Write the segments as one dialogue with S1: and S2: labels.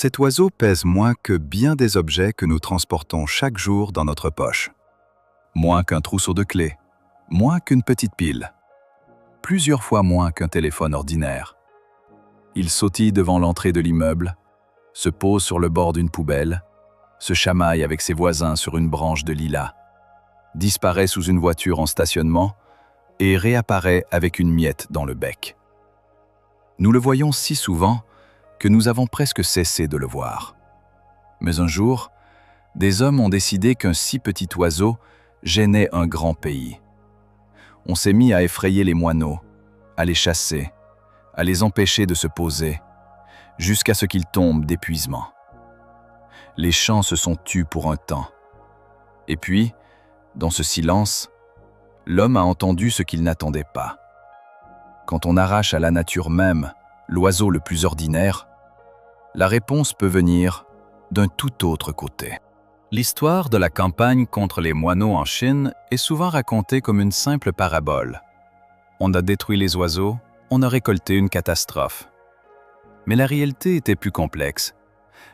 S1: Cet oiseau pèse moins que bien des objets que nous transportons chaque jour dans notre poche. Moins qu'un trousseau de clés, moins qu'une petite pile, plusieurs fois moins qu'un téléphone ordinaire. Il sautille devant l'entrée de l'immeuble, se pose sur le bord d'une poubelle, se chamaille avec ses voisins sur une branche de lilas, disparaît sous une voiture en stationnement et réapparaît avec une miette dans le bec. Nous le voyons si souvent que nous avons presque cessé de le voir. Mais un jour, des hommes ont décidé qu'un si petit oiseau gênait un grand pays. On s'est mis à effrayer les moineaux, à les chasser, à les empêcher de se poser, jusqu'à ce qu'ils tombent d'épuisement. Les chants se sont tus pour un temps. Et puis, dans ce silence, l'homme a entendu ce qu'il n'attendait pas. Quand on arrache à la nature même l'oiseau le plus ordinaire, la réponse peut venir d'un tout autre côté. L'histoire de la campagne contre les moineaux en Chine est souvent racontée comme une simple parabole. On a détruit les oiseaux, on a récolté une catastrophe. Mais la réalité était plus complexe.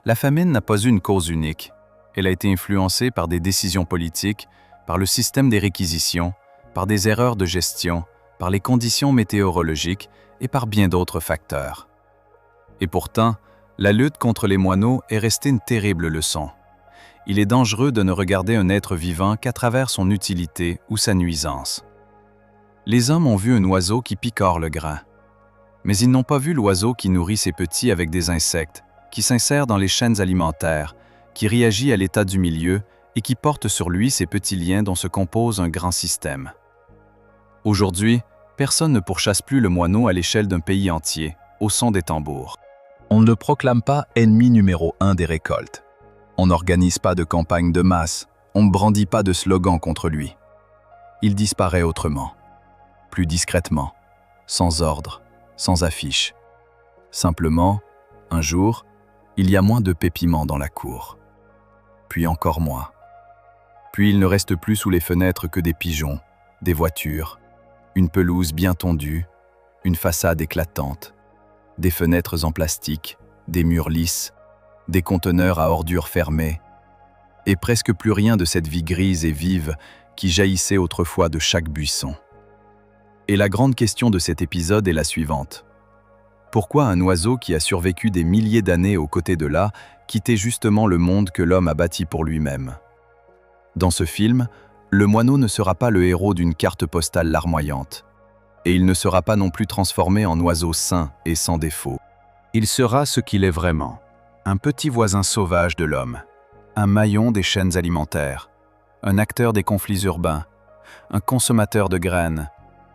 S1: La famine n'a pas eu une cause unique. Elle a été influencée par des décisions politiques, par le système des réquisitions, par des erreurs de gestion, par les conditions météorologiques et par bien d'autres facteurs. Et pourtant, la lutte contre les moineaux est restée une terrible leçon. Il est dangereux de ne regarder un être vivant qu'à travers son utilité ou sa nuisance. Les hommes ont vu un oiseau qui picore le grain. Mais ils n'ont pas vu l'oiseau qui nourrit ses petits avec des insectes, qui s'insère dans les chaînes alimentaires, qui réagit à l'état du milieu et qui porte sur lui ces petits liens dont se compose un grand système. Aujourd'hui, personne ne pourchasse plus le moineau à l'échelle d'un pays entier, au son des tambours. On ne le proclame pas ennemi numéro 1 des récoltes. On n'organise pas de campagne de masse, on ne brandit pas de slogan contre lui. Il disparaît autrement, plus discrètement, sans ordre, sans affiche. Simplement, un jour, il y a moins de pépiments dans la cour. Puis encore moins. Puis il ne reste plus sous les fenêtres que des pigeons, des voitures, une pelouse bien tondue, une façade éclatante, des fenêtres en plastique, des murs lisses, des conteneurs à ordures fermés, et presque plus rien de cette vie grise et vive qui jaillissait autrefois de chaque buisson. Et la grande question de cet épisode est la suivante. Pourquoi un oiseau qui a survécu des milliers d'années aux côtés de là quittait justement le monde que l'homme a bâti pour lui-même? Dans ce film, le moineau ne sera pas le héros d'une carte postale larmoyante. Et il ne sera pas non plus transformé en oiseau sain et sans défaut. Il sera ce qu'il est vraiment. Un petit voisin sauvage de l'homme, un maillon des chaînes alimentaires, un acteur des conflits urbains, un consommateur de graines,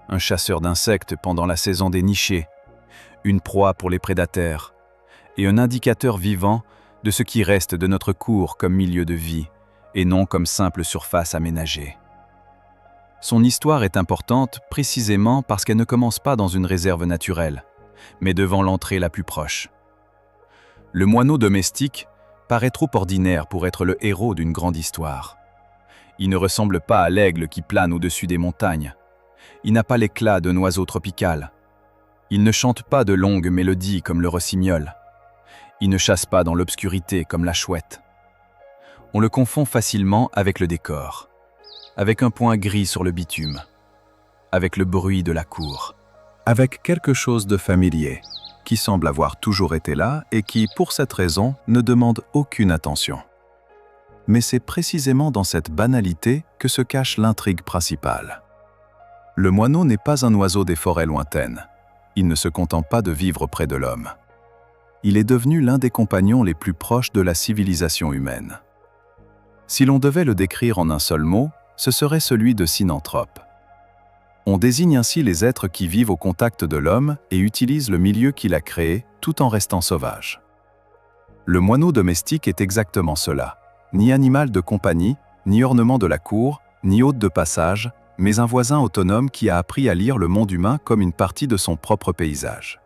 S1: un chasseur d'insectes pendant la saison des nichés, une proie pour les prédateurs, et un indicateur vivant de ce qui reste de notre cour comme milieu de vie, et non comme simple surface aménagée. Son histoire est importante précisément parce qu'elle ne commence pas dans une réserve naturelle, mais devant l'entrée la plus proche. Le moineau domestique paraît trop ordinaire pour être le héros d'une grande histoire. Il ne ressemble pas à l'aigle qui plane au-dessus des montagnes. Il n'a pas l'éclat d'un oiseau tropical. Il ne chante pas de longues mélodies comme le rossignol. Il ne chasse pas dans l'obscurité comme la chouette. On le confond facilement avec le décor, avec un point gris sur le bitume, avec le bruit de la cour, avec quelque chose de familier, qui semble avoir toujours été là et qui, pour cette raison, ne demande aucune attention. Mais c'est précisément dans cette banalité que se cache l'intrigue principale. Le moineau n'est pas un oiseau des forêts lointaines. Il ne se contente pas de vivre près de l'homme. Il est devenu l'un des compagnons les plus proches de la civilisation humaine. Si l'on devait le décrire en un seul mot, ce serait celui de synanthrope. On désigne ainsi les êtres qui vivent au contact de l'homme et utilisent le milieu qu'il a créé tout en restant sauvage. Le moineau domestique est exactement cela, ni animal de compagnie, ni ornement de la cour, ni hôte de passage, mais un voisin autonome qui a appris à lire le monde humain comme une partie de son propre paysage.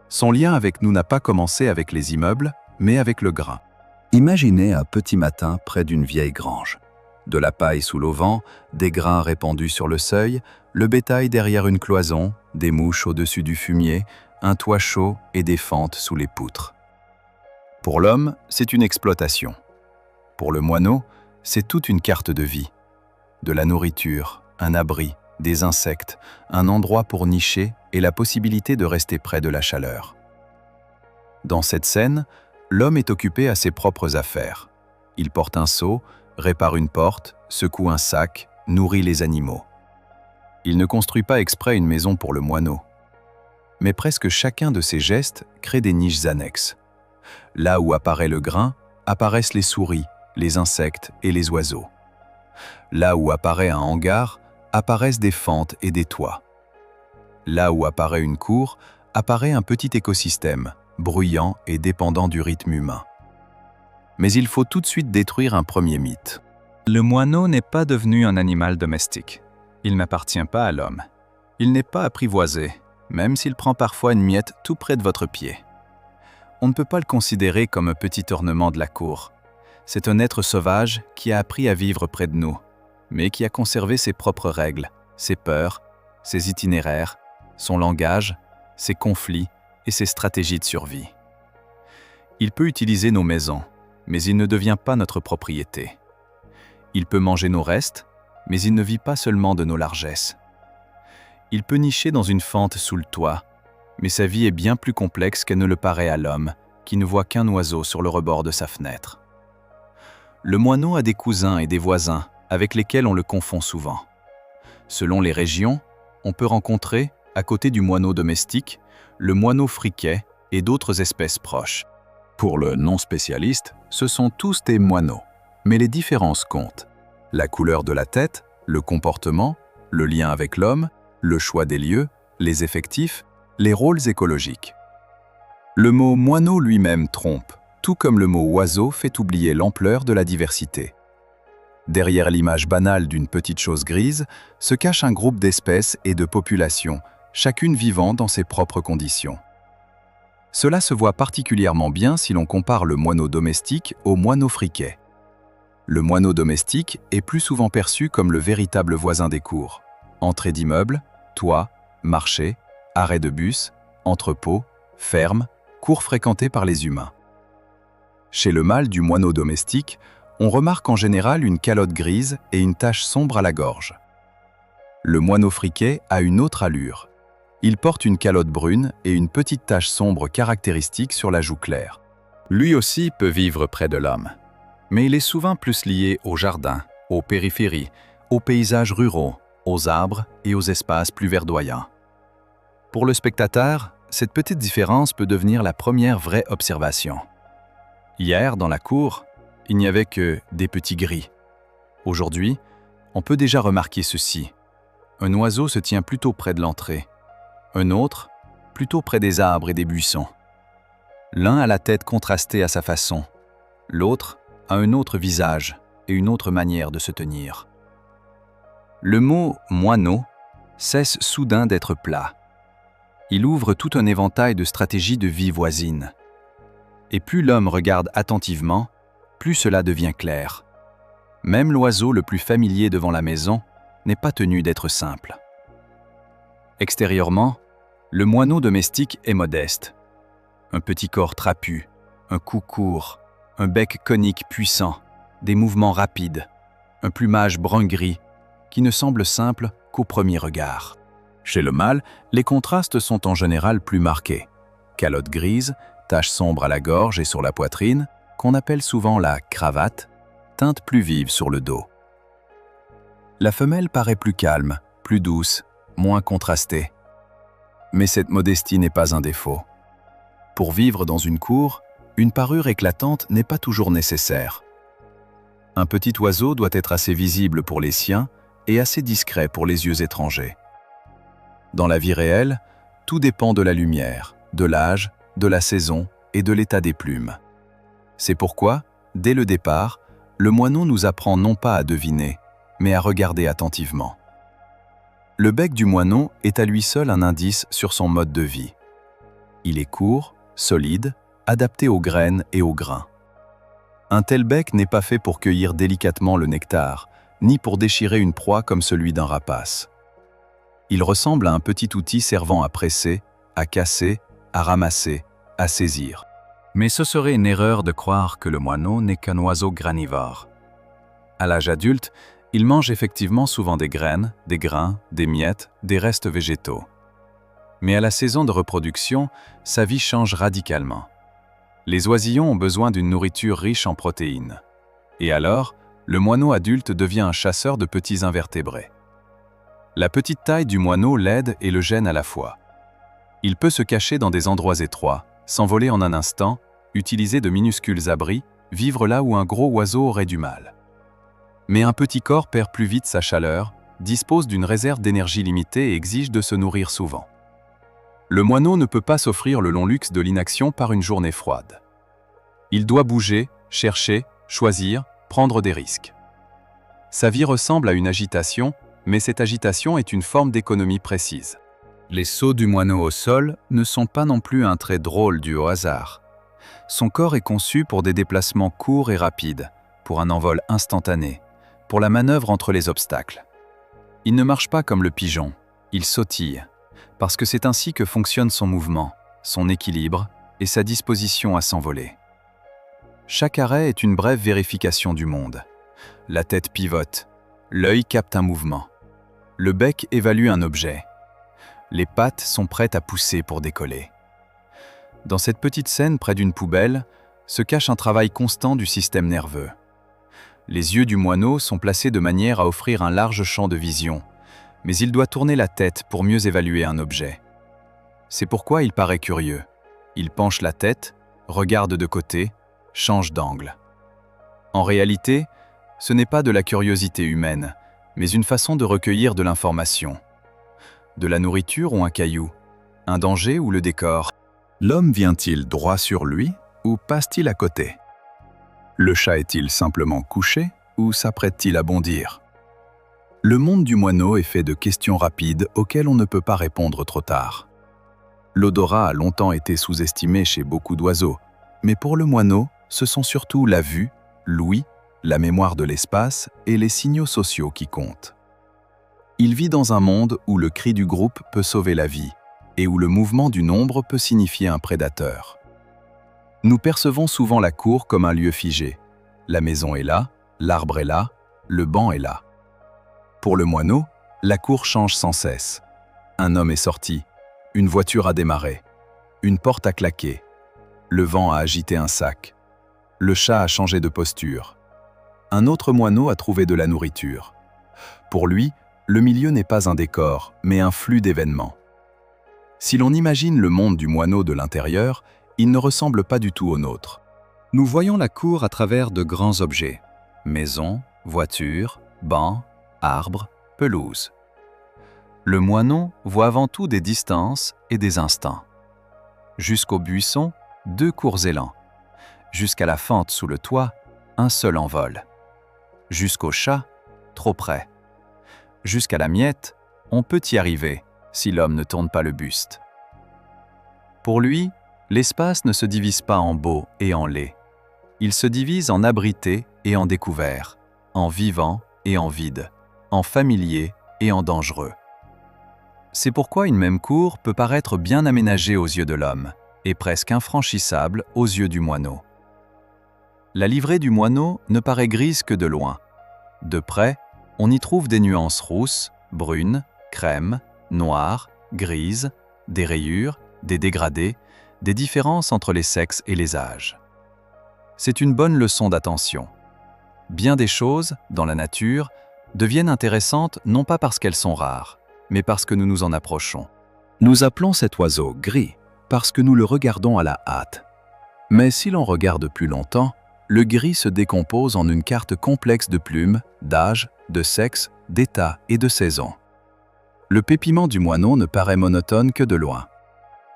S1: Son lien avec nous n'a pas commencé avec les immeubles, mais avec le grain. Imaginez un petit matin près d'une vieille grange. De la paille sous l'auvent, des grains répandus sur le seuil, le bétail derrière une cloison, des mouches au-dessus du fumier, un toit chaud et des fentes sous les poutres. Pour l'homme, c'est une exploitation. Pour le moineau, c'est toute une carte de vie. De la nourriture, un abri, des insectes, un endroit pour nicher et la possibilité de rester près de la chaleur. Dans cette scène, l'homme est occupé à ses propres affaires. Il porte un seau, répare une porte, secoue un sac, nourrit les animaux. Il ne construit pas exprès une maison pour le moineau. Mais presque chacun de ces gestes crée des niches annexes. Là où apparaît le grain, apparaissent les souris, les insectes et les oiseaux. Là où apparaît un hangar, apparaissent des fentes et des toits. Là où apparaît une cour, apparaît un petit écosystème, bruyant et dépendant du rythme humain. Mais il faut tout de suite détruire un premier mythe.
S2: Le moineau n'est pas devenu un animal domestique. Il n'appartient pas à l'homme. Il n'est pas apprivoisé, même s'il prend parfois une miette tout près de votre pied. On ne peut pas le considérer comme un petit ornement de la cour. C'est un être sauvage qui a appris à vivre près de nous, mais qui a conservé ses propres règles, ses peurs, ses itinéraires, son langage, ses conflits et ses stratégies de survie. Il peut utiliser nos maisons, mais il ne devient pas notre propriété. Il peut manger nos restes, mais il ne vit pas seulement de nos largesses. Il peut nicher dans une fente sous le toit, mais sa vie est bien plus complexe qu'elle ne le paraît à l'homme, qui ne voit qu'un oiseau sur le rebord de sa fenêtre. Le moineau a des cousins et des voisins avec lesquels on le confond souvent. Selon les régions, on peut rencontrer, à côté du moineau domestique, le moineau friquet et d'autres espèces proches.
S1: Pour le non-spécialiste, ce sont tous des moineaux, mais les différences comptent. La couleur de la tête, le comportement, le lien avec l'homme, le choix des lieux, les effectifs, les rôles écologiques. Le mot moineau lui-même trompe, tout comme le mot oiseau fait oublier l'ampleur de la diversité. Derrière l'image banale d'une petite chose grise se cache un groupe d'espèces et de populations, chacune vivant dans ses propres conditions. Cela se voit particulièrement bien si l'on compare le moineau domestique au moineau friquet. Le moineau domestique est plus souvent perçu comme le véritable voisin des cours. Entrée d'immeubles, toits, marchés, arrêts de bus, entrepôts, fermes, cours fréquentés par les humains. Chez le mâle du moineau domestique, on remarque en général une calotte grise et une tache sombre à la gorge. Le moineau friquet a une autre allure. Il porte une calotte brune et une petite tache sombre caractéristique sur la joue claire. Lui aussi peut vivre près de l'homme, mais il est souvent plus lié au jardin, aux périphéries, aux paysages ruraux, aux arbres et aux espaces plus verdoyants. Pour le spectateur, cette petite différence peut devenir la première vraie observation. Hier, dans la cour, il n'y avait que des petits gris. Aujourd'hui, on peut déjà remarquer ceci. Un oiseau se tient plutôt près de l'entrée. Un autre, plutôt près des arbres et des buissons. L'un a la tête contrastée à sa façon. L'autre a un autre visage et une autre manière de se tenir. Le mot « moineau » cesse soudain d'être plat. Il ouvre tout un éventail de stratégies de vie voisine. Et plus l'homme regarde attentivement, plus cela devient clair. Même l'oiseau le plus familier devant la maison n'est pas tenu d'être simple. Extérieurement, le moineau domestique est modeste. Un petit corps trapu, un cou court, un bec conique puissant, des mouvements rapides, un plumage brun-gris qui ne semble simple qu'au premier regard. Chez le mâle, les contrastes sont en général plus marqués. Calotte grise, tache sombre à la gorge et sur la poitrine, qu'on appelle souvent la cravate, teinte plus vive sur le dos. La femelle paraît plus calme, plus douce, moins contrastée. Mais cette modestie n'est pas un défaut. Pour vivre dans une cour, une parure éclatante n'est pas toujours nécessaire. Un petit oiseau doit être assez visible pour les siens et assez discret pour les yeux étrangers. Dans la vie réelle, tout dépend de la lumière, de l'âge, de la saison et de l'état des plumes. C'est pourquoi, dès le départ, le moineau nous apprend non pas à deviner, mais à regarder attentivement. Le bec du moineau est à lui seul un indice sur son mode de vie. Il est court, solide, adapté aux graines et aux grains. Un tel bec n'est pas fait pour cueillir délicatement le nectar, ni pour déchirer une proie comme celui d'un rapace. Il ressemble à un petit outil servant à presser, à casser, à ramasser, à saisir.
S2: Mais ce serait une erreur de croire que le moineau n'est qu'un oiseau granivore. À l'âge adulte, il mange effectivement souvent des graines, des grains, des miettes, des restes végétaux. Mais à la saison de reproduction, sa vie change radicalement. Les oisillons ont besoin d'une nourriture riche en protéines. Et alors, le moineau adulte devient un chasseur de petits invertébrés. La petite taille du moineau l'aide et le gêne à la fois. Il peut se cacher dans des endroits étroits, s'envoler en un instant, utiliser de minuscules abris, vivre là où un gros oiseau aurait du mal. Mais un petit corps perd plus vite sa chaleur, dispose d'une réserve d'énergie limitée et exige de se nourrir souvent. Le moineau ne peut pas s'offrir le long luxe de l'inaction par une journée froide. Il doit bouger, chercher, choisir, prendre des risques. Sa vie ressemble à une agitation, mais cette agitation est une forme d'économie précise. Les sauts du moineau au sol ne sont pas non plus un trait drôle dû au hasard. Son corps est conçu pour des déplacements courts et rapides, pour un envol instantané, pour la manœuvre entre les obstacles. Il ne marche pas comme le pigeon, il sautille, parce que c'est ainsi que fonctionne son mouvement, son équilibre et sa disposition à s'envoler. Chaque arrêt est une brève vérification du monde. La tête pivote, l'œil capte un mouvement. Le bec évalue un objet. Les pattes sont prêtes à pousser pour décoller. Dans cette petite scène près d'une poubelle, se cache un travail constant du système nerveux. Les yeux du moineau sont placés de manière à offrir un large champ de vision, mais il doit tourner la tête pour mieux évaluer un objet. C'est pourquoi il paraît curieux. Il penche la tête, regarde de côté, change d'angle. En réalité, ce n'est pas de la curiosité humaine, mais une façon de recueillir de l'information. De la nourriture ou un caillou, un danger ou le décor.
S1: L'homme vient-il droit sur lui ou passe-t-il à côté? Le chat est-il simplement couché ou s'apprête-t-il à bondir? Le monde du moineau est fait de questions rapides auxquelles on ne peut pas répondre trop tard. L'odorat a longtemps été sous-estimé chez beaucoup d'oiseaux, mais pour le moineau, ce sont surtout la vue, l'ouïe, la mémoire de l'espace et les signaux sociaux qui comptent. Il vit dans un monde où le cri du groupe peut sauver la vie et où le mouvement du nombre peut signifier un prédateur. Nous percevons souvent la cour comme un lieu figé. La maison est là, l'arbre est là, le banc est là. Pour le moineau, la cour change sans cesse. Un homme est sorti, une voiture a démarré, une porte a claqué, le vent a agité un sac, le chat a changé de posture. Un autre moineau a trouvé de la nourriture. Pour lui, le milieu n'est pas un décor, mais un flux d'événements. Si l'on imagine le monde du moineau de l'intérieur, il ne ressemble pas du tout au nôtre. Nous voyons la cour à travers de grands objets. Maisons, voitures, bancs, arbres, pelouses. Le moineau voit avant tout des distances et des instants. Jusqu'au buisson, 2 courts élans. Jusqu'à la fente sous le toit, un seul envol. Jusqu'au chat, trop près. Jusqu'à la miette, on peut y arriver si l'homme ne tourne pas le buste. Pour lui, l'espace ne se divise pas en beau et en laid. Il se divise en abrité et en découvert, en vivant et en vide, en familier et en dangereux. C'est pourquoi une même cour peut paraître bien aménagée aux yeux de l'homme et presque infranchissable aux yeux du moineau. La livrée du moineau ne paraît grise que de loin. De près, on y trouve des nuances rousses, brunes, crème, noires, grises, des rayures, des dégradés, des différences entre les sexes et les âges. C'est une bonne leçon d'attention. Bien des choses, dans la nature, deviennent intéressantes non pas parce qu'elles sont rares, mais parce que nous nous en approchons. Nous appelons cet oiseau gris parce que nous le regardons à la hâte. Mais si l'on regarde plus longtemps, le gris se décompose en une carte complexe de plumes, d'âge, de sexe, d'état et de saison. Le pépiment du moineau ne paraît monotone que de loin.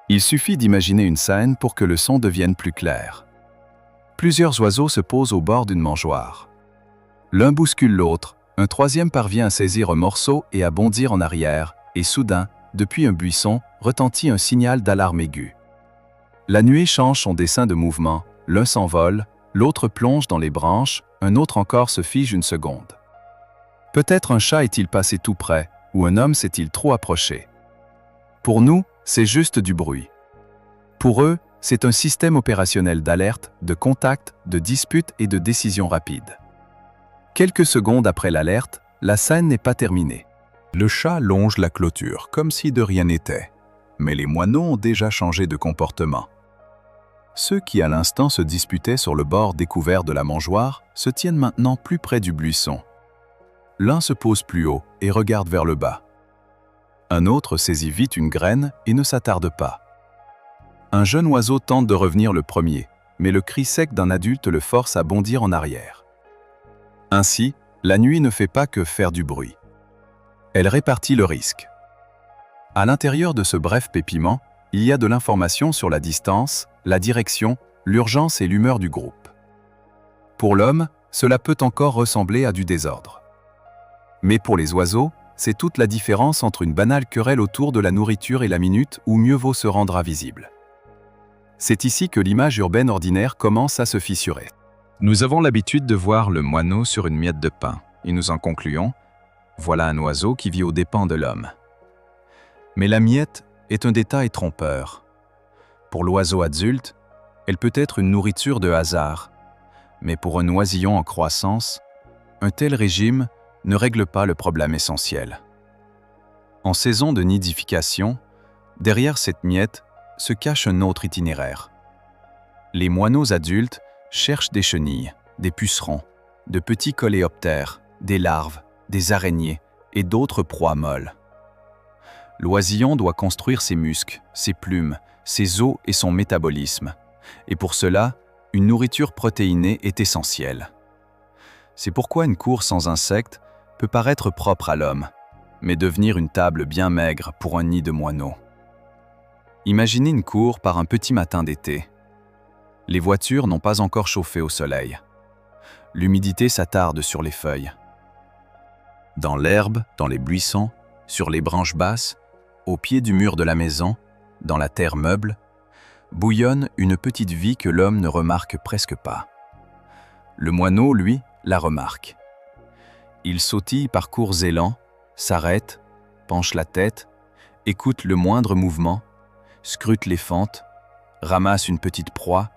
S1: Il suffit d'imaginer une scène pour que le son devienne plus clair. Plusieurs oiseaux se posent au bord d'une mangeoire. L'un bouscule l'autre, un troisième parvient à saisir un morceau et à bondir en arrière, et soudain, depuis un buisson, retentit un signal d'alarme aiguë. La nuée change son dessin de mouvement, l'un s'envole, l'autre plonge dans les branches, un autre encore se fige une seconde. Peut-être un chat est-il passé tout près, ou un homme s'est-il trop approché. Pour nous, c'est juste du bruit. Pour eux, C'est un système opérationnel d'alerte, de contact, de dispute et de décision rapide. Quelques secondes après l'alerte, la scène n'est pas terminée. Le chat longe la clôture, comme si de rien n'était. Mais les moineaux ont déjà changé de comportement. Ceux qui à l'instant se disputaient sur le bord découvert de la mangeoire se tiennent maintenant plus près du buisson. L'un se pose plus haut et regarde vers le bas. Un autre saisit vite une graine et ne s'attarde pas. Un jeune oiseau tente de revenir le premier, mais le cri sec d'un adulte le force à bondir en arrière. Ainsi, la nuit ne fait pas que faire du bruit. Elle répartit le risque. À l'intérieur de ce bref pépiment, il y a de l'information sur la distance, la direction, l'urgence et l'humeur du groupe. Pour l'homme, cela peut encore ressembler à du désordre. Mais pour les oiseaux, c'est toute la différence entre une banale querelle autour de la nourriture et la minute où mieux vaut se rendre invisible. C'est ici que l'image urbaine ordinaire commence à se fissurer.
S2: Nous avons l'habitude de voir le moineau sur une miette de pain, et nous en concluons, voilà un oiseau qui vit aux dépens de l'homme. Mais la miette est un détail trompeur. Pour l'oiseau adulte, elle peut être une nourriture de hasard, mais pour un oisillon en croissance, un tel régime ne règle pas le problème essentiel. En saison de nidification, derrière cette miette se cache un autre itinéraire. Les moineaux adultes cherchent des chenilles, des pucerons, de petits coléoptères, des larves, des araignées et d'autres proies molles. L'oisillon doit construire ses muscles, ses plumes, ses os et son métabolisme. Et pour cela, une nourriture protéinée est essentielle. C'est pourquoi une cour sans insectes peut paraître propre à l'homme, mais devenir une table bien maigre pour un nid de moineaux. Imaginez une cour par un petit matin d'été. Les voitures n'ont pas encore chauffé au soleil. L'humidité s'attarde sur les feuilles. Dans l'herbe, dans les buissons, sur les branches basses, au pied du mur de la maison, dans la terre meuble, bouillonne une petite vie que l'homme ne remarque presque pas. Le moineau, lui, la remarque. Il sautille par courts élans, s'arrête, penche la tête, écoute le moindre mouvement, scrute les fentes, ramasse une petite proie,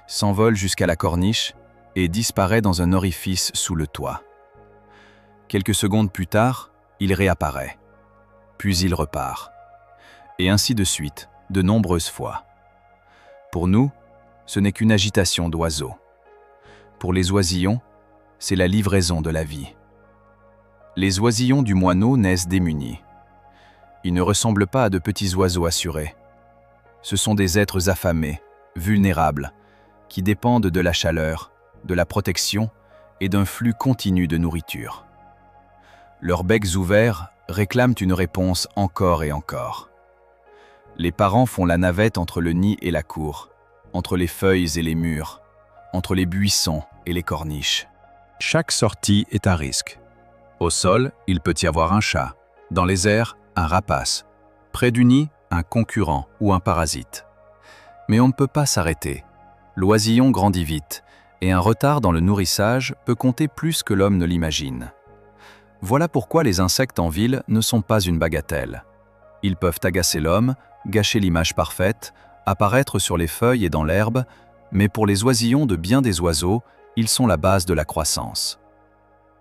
S2: s'envole jusqu'à la corniche et disparaît dans un orifice sous le toit. Quelques secondes plus tard, il réapparaît. Puis il repart. Et ainsi de suite, de nombreuses fois. Pour nous, ce n'est qu'une agitation d'oiseaux. Pour les oisillons, c'est la livraison de la vie. Les oisillons du moineau naissent démunis. Ils ne ressemblent pas à de petits oiseaux assurés. Ce sont des êtres affamés, vulnérables, qui dépendent de la chaleur, de la protection et d'un flux continu de nourriture. Leurs becs ouverts réclament une réponse encore et encore. Les parents font la navette entre le nid et la cour, entre les feuilles et les murs, entre les buissons et les corniches. Chaque sortie est à risque. Au sol, il peut y avoir un chat. Dans les airs, un rapace. Près du nid, un concurrent ou un parasite. Mais on ne peut pas s'arrêter. L'oisillon grandit vite, et un retard dans le nourrissage peut compter plus que l'homme ne l'imagine. Voilà pourquoi les insectes en ville ne sont pas une bagatelle. Ils peuvent agacer l'homme, gâcher l'image parfaite, apparaître sur les feuilles et dans l'herbe, mais pour les oisillons de bien des oiseaux, ils sont la base de la croissance.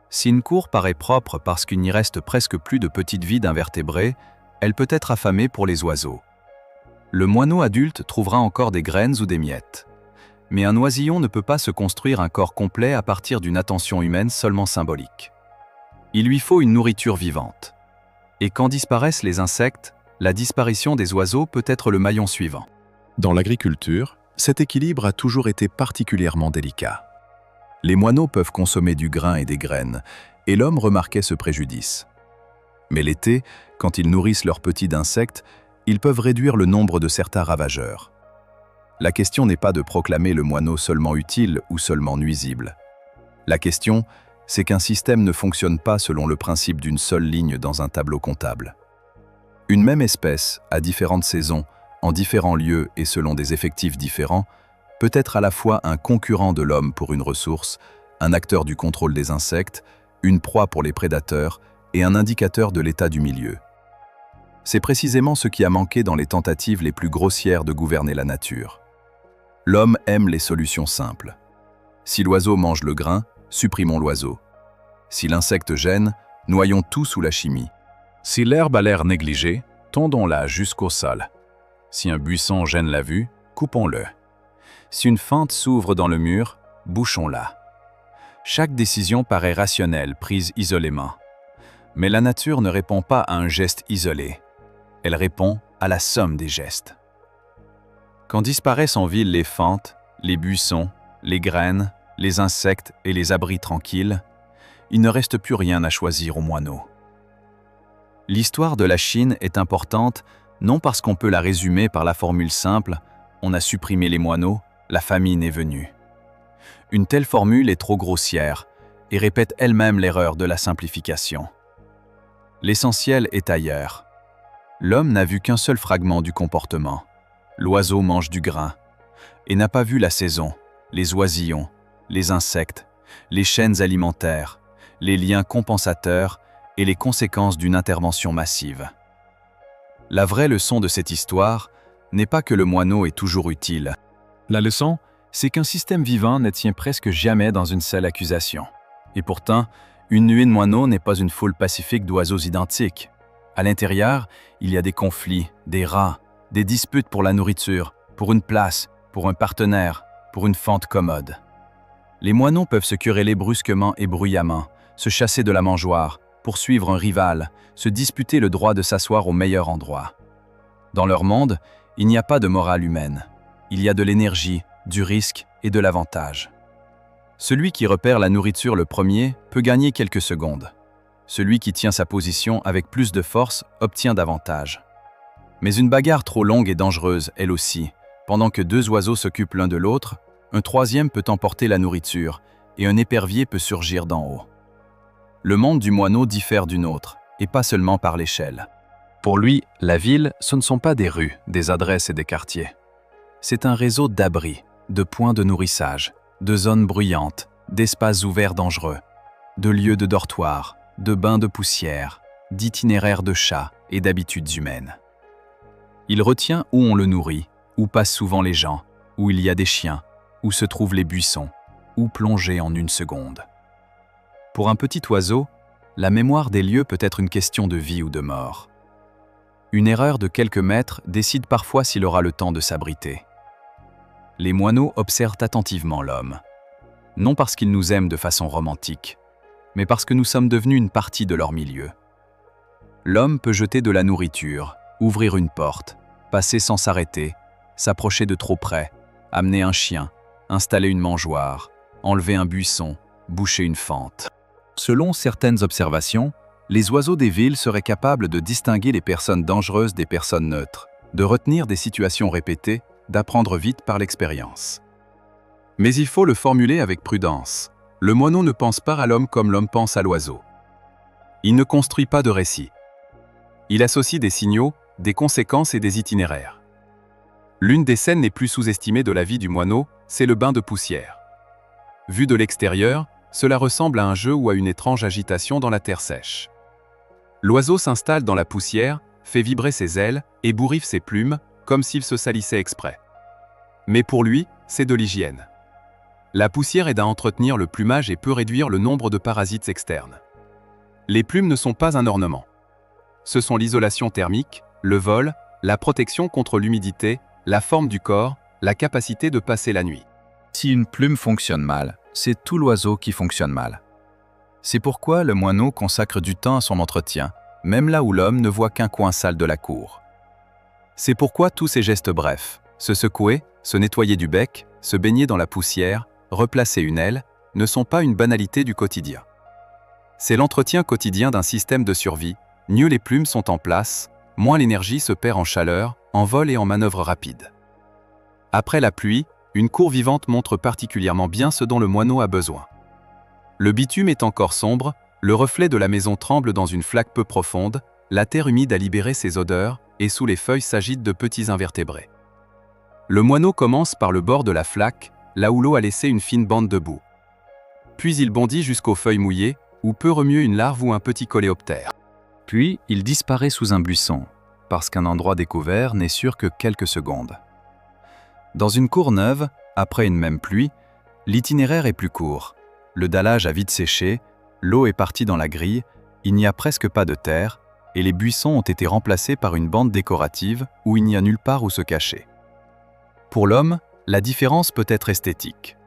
S2: Si une cour paraît propre parce qu'il n'y reste presque plus de petites vies d'invertébrés, elle peut être affamée pour les oiseaux. Le moineau adulte trouvera encore des graines ou des miettes. Mais un oisillon ne peut pas se construire un corps complet à partir d'une attention humaine seulement symbolique. Il lui faut une nourriture vivante. Et quand disparaissent les insectes, la disparition des oiseaux peut être le maillon suivant. Dans l'agriculture, cet équilibre a toujours été particulièrement délicat. Les moineaux peuvent consommer du grain et des graines, et l'homme remarquait ce préjudice. Mais l'été, quand ils nourrissent leurs petits d'insectes, ils peuvent réduire le nombre de certains ravageurs. La question n'est pas de proclamer le moineau seulement utile ou seulement nuisible. La question, c'est qu'un système ne fonctionne pas selon le principe d'une seule ligne dans un tableau comptable. Une même espèce, à différentes saisons, en différents lieux et selon des effectifs différents, peut être à la fois un concurrent de l'homme pour une ressource, un acteur du contrôle des insectes, une proie pour les prédateurs et un indicateur de l'état du milieu. C'est précisément ce qui a manqué dans les tentatives les plus grossières de gouverner la nature.
S1: L'homme aime les solutions simples. Si l'oiseau mange le grain, supprimons l'oiseau. Si l'insecte gêne, noyons tout sous la chimie. Si l'herbe a l'air négligée, tondons-la jusqu'au sol. Si un buisson gêne la vue, coupons-le. Si une fente s'ouvre dans le mur, bouchons-la. Chaque décision paraît rationnelle, prise isolément. Mais la nature ne répond pas à un geste isolé. Elle répond à la somme des gestes. Quand disparaissent en ville les fentes, les buissons, les graines, les insectes et les abris tranquilles, il ne reste plus rien à choisir au moineau. L'histoire de la Chine est importante non parce qu'on peut la résumer par la formule simple « on a supprimé les moineaux, la famine est venue ». Une telle formule est trop grossière et répète elle-même l'erreur de la simplification. L'essentiel est ailleurs. L'homme n'a vu qu'un seul fragment du comportement. L'oiseau mange du grain et n'a pas vu la saison, les oisillons, les insectes, les chaînes alimentaires, les liens compensateurs et les conséquences d'une intervention massive. La vraie leçon de cette histoire n'est pas que le moineau est toujours utile. La leçon, c'est qu'un système vivant ne tient presque jamais dans une seule accusation. Et pourtant, une nuée de moineaux n'est pas une foule pacifique d'oiseaux identiques. À l'intérieur, il y a des conflits, des rats, des disputes pour la nourriture, pour une place, pour un partenaire, pour une fente commode. Les moineaux peuvent se quereller brusquement et bruyamment, se chasser de la mangeoire, poursuivre un rival, se disputer le droit de s'asseoir au meilleur endroit. Dans leur monde, il n'y a pas de morale humaine. Il y a de l'énergie, du risque et de l'avantage. Celui qui repère la nourriture le premier peut gagner quelques secondes. Celui qui tient sa position avec plus de force obtient davantage. Mais une bagarre trop longue et dangereuse, elle aussi. Pendant que deux oiseaux s'occupent l'un de l'autre, un troisième peut emporter la nourriture et un épervier peut surgir d'en haut. Le monde du moineau diffère du nôtre, et pas seulement par l'échelle. Pour lui, la ville, ce ne sont pas des rues, des adresses et des quartiers. C'est un réseau d'abris, de points de nourrissage, de zones bruyantes, d'espaces ouverts dangereux, de lieux de dortoir, de bains de poussière, d'itinéraires de chats et d'habitudes humaines. Il retient où on le nourrit, où passent souvent les gens, où il y a des chiens, où se trouvent les buissons, où plonger en une seconde. Pour un petit oiseau, la mémoire des lieux peut être une question de vie ou de mort. Une erreur de quelques mètres décide parfois s'il aura le temps de s'abriter. Les moineaux observent attentivement l'homme, non parce qu'ils nous aiment de façon romantique, mais parce que nous sommes devenus une partie de leur milieu. L'homme peut jeter de la nourriture, ouvrir une porte, passer sans s'arrêter, s'approcher de trop près, amener un chien, installer une mangeoire, enlever un buisson, boucher une fente. Selon certaines observations, les oiseaux des villes seraient capables de distinguer les personnes dangereuses des personnes neutres, de retenir des situations répétées, d'apprendre vite par l'expérience. Mais il faut le formuler avec prudence. Le moineau ne pense pas à l'homme comme l'homme pense à l'oiseau. Il ne construit pas de récit. Il associe des signaux, des conséquences et des itinéraires. L'une des scènes les plus sous-estimées de la vie du moineau, c'est le bain de poussière. Vu de l'extérieur, cela ressemble à un jeu ou à une étrange agitation dans la terre sèche. L'oiseau s'installe dans la poussière, fait vibrer ses ailes et bourrife ses plumes, comme s'il se salissait exprès. Mais pour lui, c'est de l'hygiène. La poussière aide à entretenir le plumage et peut réduire le nombre de parasites externes. Les plumes ne sont pas un ornement. Ce sont l'isolation thermique, le vol, la protection contre l'humidité, la forme du corps, la capacité de passer la nuit. Si une plume fonctionne mal, c'est tout l'oiseau qui fonctionne mal. C'est pourquoi le moineau consacre du temps à son entretien, même là où l'homme ne voit qu'un coin sale de la cour. C'est pourquoi tous ces gestes brefs, se secouer, se nettoyer du bec, se baigner dans la poussière, replacer une aile, ne sont pas une banalité du quotidien. C'est l'entretien quotidien d'un système de survie. Mieux les plumes sont en place, moins l'énergie se perd en chaleur, en vol et en manœuvre rapide. Après la pluie, une cour vivante montre particulièrement bien ce dont le moineau a besoin. Le bitume est encore sombre, le reflet de la maison tremble dans une flaque peu profonde, la terre humide a libéré ses odeurs, et sous les feuilles s'agitent de petits invertébrés. Le moineau commence par le bord de la flaque, là où l'eau a laissé une fine bande de boue. Puis il bondit jusqu'aux feuilles mouillées, où peut remuer une larve ou un petit coléoptère. Puis il disparaît sous un buisson, parce qu'un endroit découvert n'est sûr que quelques secondes.
S2: Dans une cour neuve, après une même pluie, l'itinéraire est plus court. Le dallage a vite séché, l'eau est partie dans la grille, il n'y a presque pas de terre, et les buissons ont été remplacés par une bande décorative où il n'y a nulle part où se cacher. Pour l'homme, la différence peut être esthétique.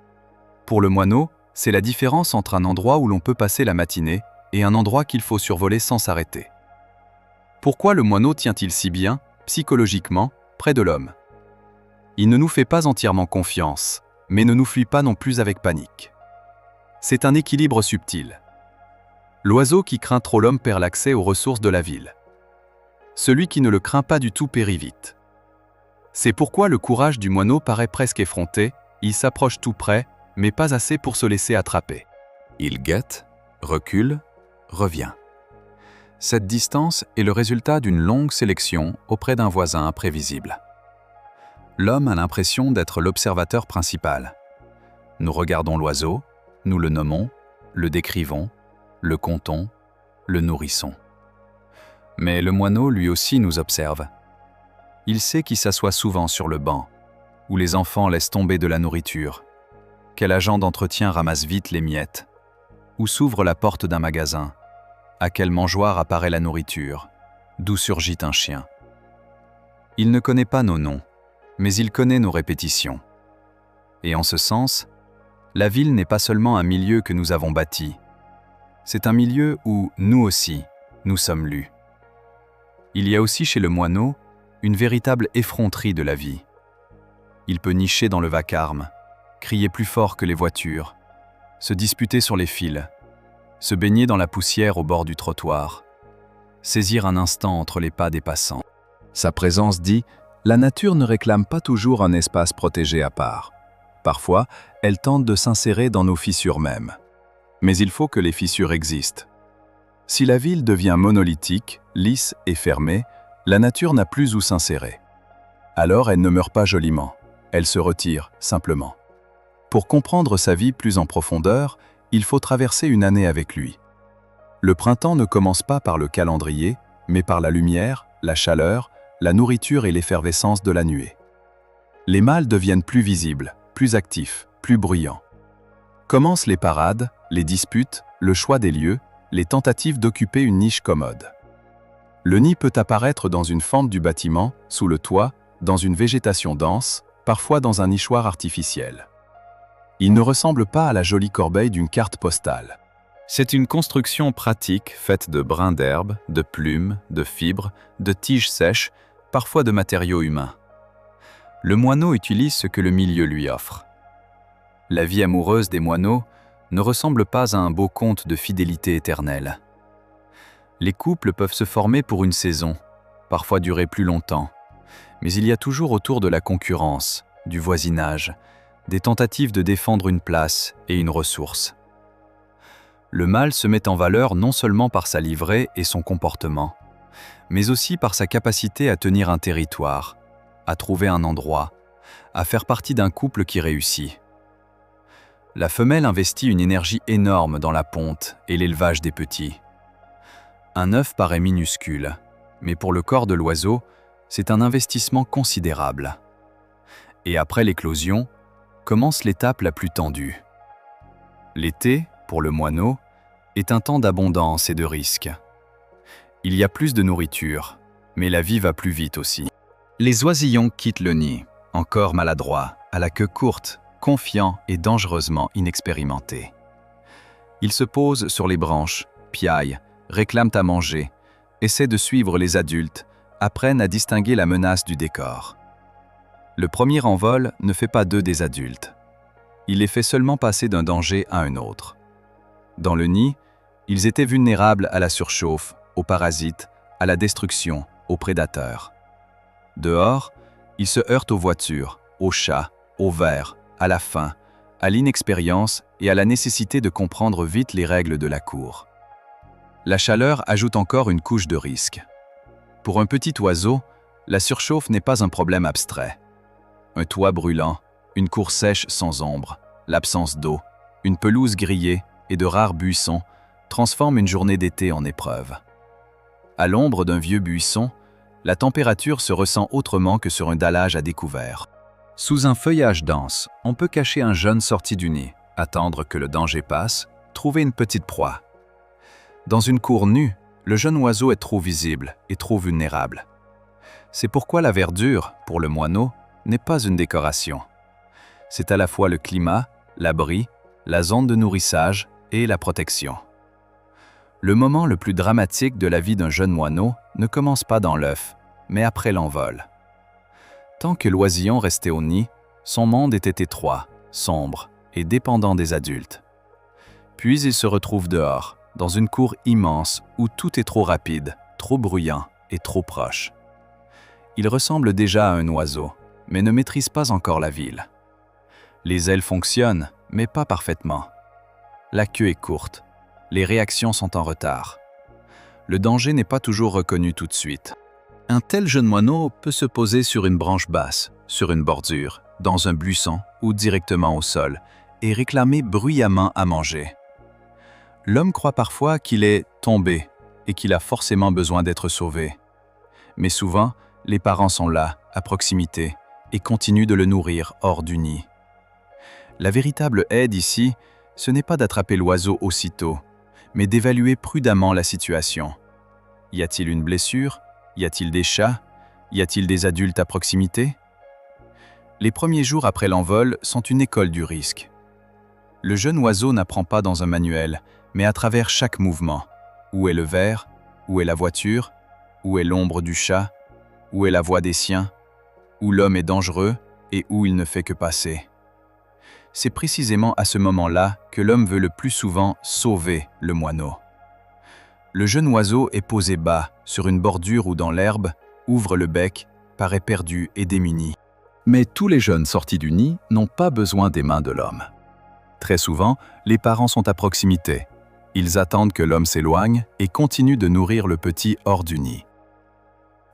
S2: Pour le moineau, c'est la différence entre un endroit où l'on peut passer la matinée et un endroit qu'il faut survoler sans s'arrêter. Pourquoi le moineau tient-il si bien, psychologiquement, près de l'homme ? Il ne nous fait pas entièrement confiance, mais ne nous fuit pas non plus avec panique. C'est un équilibre subtil. L'oiseau qui craint trop l'homme perd l'accès aux ressources de la ville. Celui qui ne le craint pas du tout périt vite. C'est pourquoi le courage du moineau paraît presque effronté, il s'approche tout près, mais pas assez pour se laisser attraper. Il guette, recule, revient. Cette distance est le résultat d'une longue sélection auprès d'un voisin imprévisible. L'homme a l'impression d'être l'observateur principal. Nous regardons l'oiseau, nous le nommons, le décrivons, le comptons, le nourrissons. Mais le moineau lui aussi nous observe. Il sait qui s'assoit souvent sur le banc, où les enfants laissent tomber de la nourriture, quel agent d'entretien ramasse vite les miettes, où s'ouvre la porte d'un magasin, à quel mangeoire apparaît la nourriture, d'où surgit un chien. Il ne connaît pas nos noms, mais il connaît nos répétitions. Et en ce sens, la ville n'est pas seulement un milieu que nous avons bâti, c'est un milieu où, nous aussi, nous sommes lus. Il y a aussi chez le moineau une véritable effronterie de la vie. Il peut nicher dans le vacarme, crier plus fort que les voitures, se disputer sur les fils, se baigner dans la poussière au bord du trottoir, saisir un instant entre les pas des passants. Sa présence dit, la nature ne réclame pas toujours un espace protégé à part. Parfois, elle tente de s'insérer dans nos fissures mêmes. Mais il faut que les fissures existent. Si la ville devient monolithique, lisse et fermée, la nature n'a plus où s'insérer. Alors elle ne meurt pas joliment, elle se retire simplement. Pour comprendre sa vie plus en profondeur, il faut traverser une année avec lui. Le printemps ne commence pas par le calendrier, mais par la lumière, la chaleur, la nourriture et l'effervescence de la nuée. Les mâles deviennent plus visibles, plus actifs, plus bruyants. Commencent les parades, les disputes, le choix des lieux, les tentatives d'occuper une niche commode. Le nid peut apparaître dans une fente du bâtiment, sous le toit, dans une végétation dense, parfois dans un nichoir artificiel. Il ne ressemble pas à la jolie corbeille d'une carte postale. C'est une construction pratique faite de brins d'herbe, de plumes, de fibres, de tiges sèches, parfois de matériaux humains. Le moineau utilise ce que le milieu lui offre. La vie amoureuse des moineaux ne ressemble pas à un beau conte de fidélité éternelle. Les couples peuvent se former pour une saison, parfois durer plus longtemps, mais il y a toujours autour de la concurrence, du voisinage, des tentatives de défendre une place et une ressource. Le mâle se met en valeur non seulement par sa livrée et son comportement, mais aussi par sa capacité à tenir un territoire, à trouver un endroit, à faire partie d'un couple qui réussit. La femelle investit une énergie énorme dans la ponte et l'élevage des petits. Un œuf paraît minuscule, mais pour le corps de l'oiseau, c'est un investissement considérable. Et après l'éclosion, commence l'étape la plus tendue. L'été, pour le moineau, est un temps d'abondance et de risque. Il y a plus de nourriture, mais la vie va plus vite aussi. Les oisillons quittent le nid, encore maladroits, à la queue courte, confiants et dangereusement inexpérimentés. Ils se posent sur les branches, piaillent, réclament à manger, essaient de suivre les adultes, apprennent à distinguer la menace du décor. Le premier envol ne fait pas d'eux des adultes. Il les fait seulement passer d'un danger à un autre. Dans le nid, ils étaient vulnérables à la surchauffe, aux parasites, à la destruction, aux prédateurs. Dehors, ils se heurtent aux voitures, aux chats, aux vers, à la faim, à l'inexpérience et à la nécessité de comprendre vite les règles de la cour. La chaleur ajoute encore une couche de risque. Pour un petit oiseau, la surchauffe n'est pas un problème abstrait. Un toit brûlant, une cour sèche sans ombre, l'absence d'eau, une pelouse grillée et de rares buissons transforment une journée d'été en épreuve. À l'ombre d'un vieux buisson, la température se ressent autrement que sur un dallage à découvert. Sous un feuillage dense, on peut cacher un jeune sorti du nid, attendre que le danger passe, trouver une petite proie. Dans une cour nue, le jeune oiseau est trop visible et trop vulnérable. C'est pourquoi la verdure, pour le moineau, n'est pas une décoration. C'est à la fois le climat, l'abri, la zone de nourrissage et la protection. Le moment le plus dramatique de la vie d'un jeune moineau ne commence pas dans l'œuf, mais après l'envol. Tant que l'oisillon restait au nid, son monde était étroit, sombre et dépendant des adultes. Puis il se retrouve dehors, dans une cour immense où tout est trop rapide, trop bruyant et trop proche. Il ressemble déjà à un oiseau, mais ne maîtrise pas encore la ville. Les ailes fonctionnent, mais pas parfaitement. La queue est courte, les réactions sont en retard. Le danger n'est pas toujours reconnu tout de suite. Un tel jeune moineau peut se poser sur une branche basse, sur une bordure, dans un buisson ou directement au sol, et réclamer bruyamment à manger. L'homme croit parfois qu'il est tombé et qu'il a forcément besoin d'être sauvé. Mais souvent, les parents sont là, à proximité, et continuent de le nourrir hors du nid. La véritable aide ici, ce n'est pas d'attraper l'oiseau aussitôt, mais d'évaluer prudemment la situation. Y a-t-il une blessure? Y a-t-il des chats? Y a-t-il des adultes à proximité? Les premiers jours après l'envol sont une école du risque. Le jeune oiseau n'apprend pas dans un manuel, mais à travers chaque mouvement. Où est le ver? Où est la voiture? Où est l'ombre du chat? Où est la voix des siens? Où l'homme est dangereux et où il ne fait que passer. C'est précisément à ce moment-là que l'homme veut le plus souvent sauver le moineau. Le jeune oiseau est posé bas, sur une bordure ou dans l'herbe, ouvre le bec, paraît perdu et démuni. Mais tous les jeunes sortis du nid n'ont pas besoin des mains de l'homme. Très souvent, les parents sont à proximité. Ils attendent que l'homme s'éloigne et continuent de nourrir le petit hors du nid.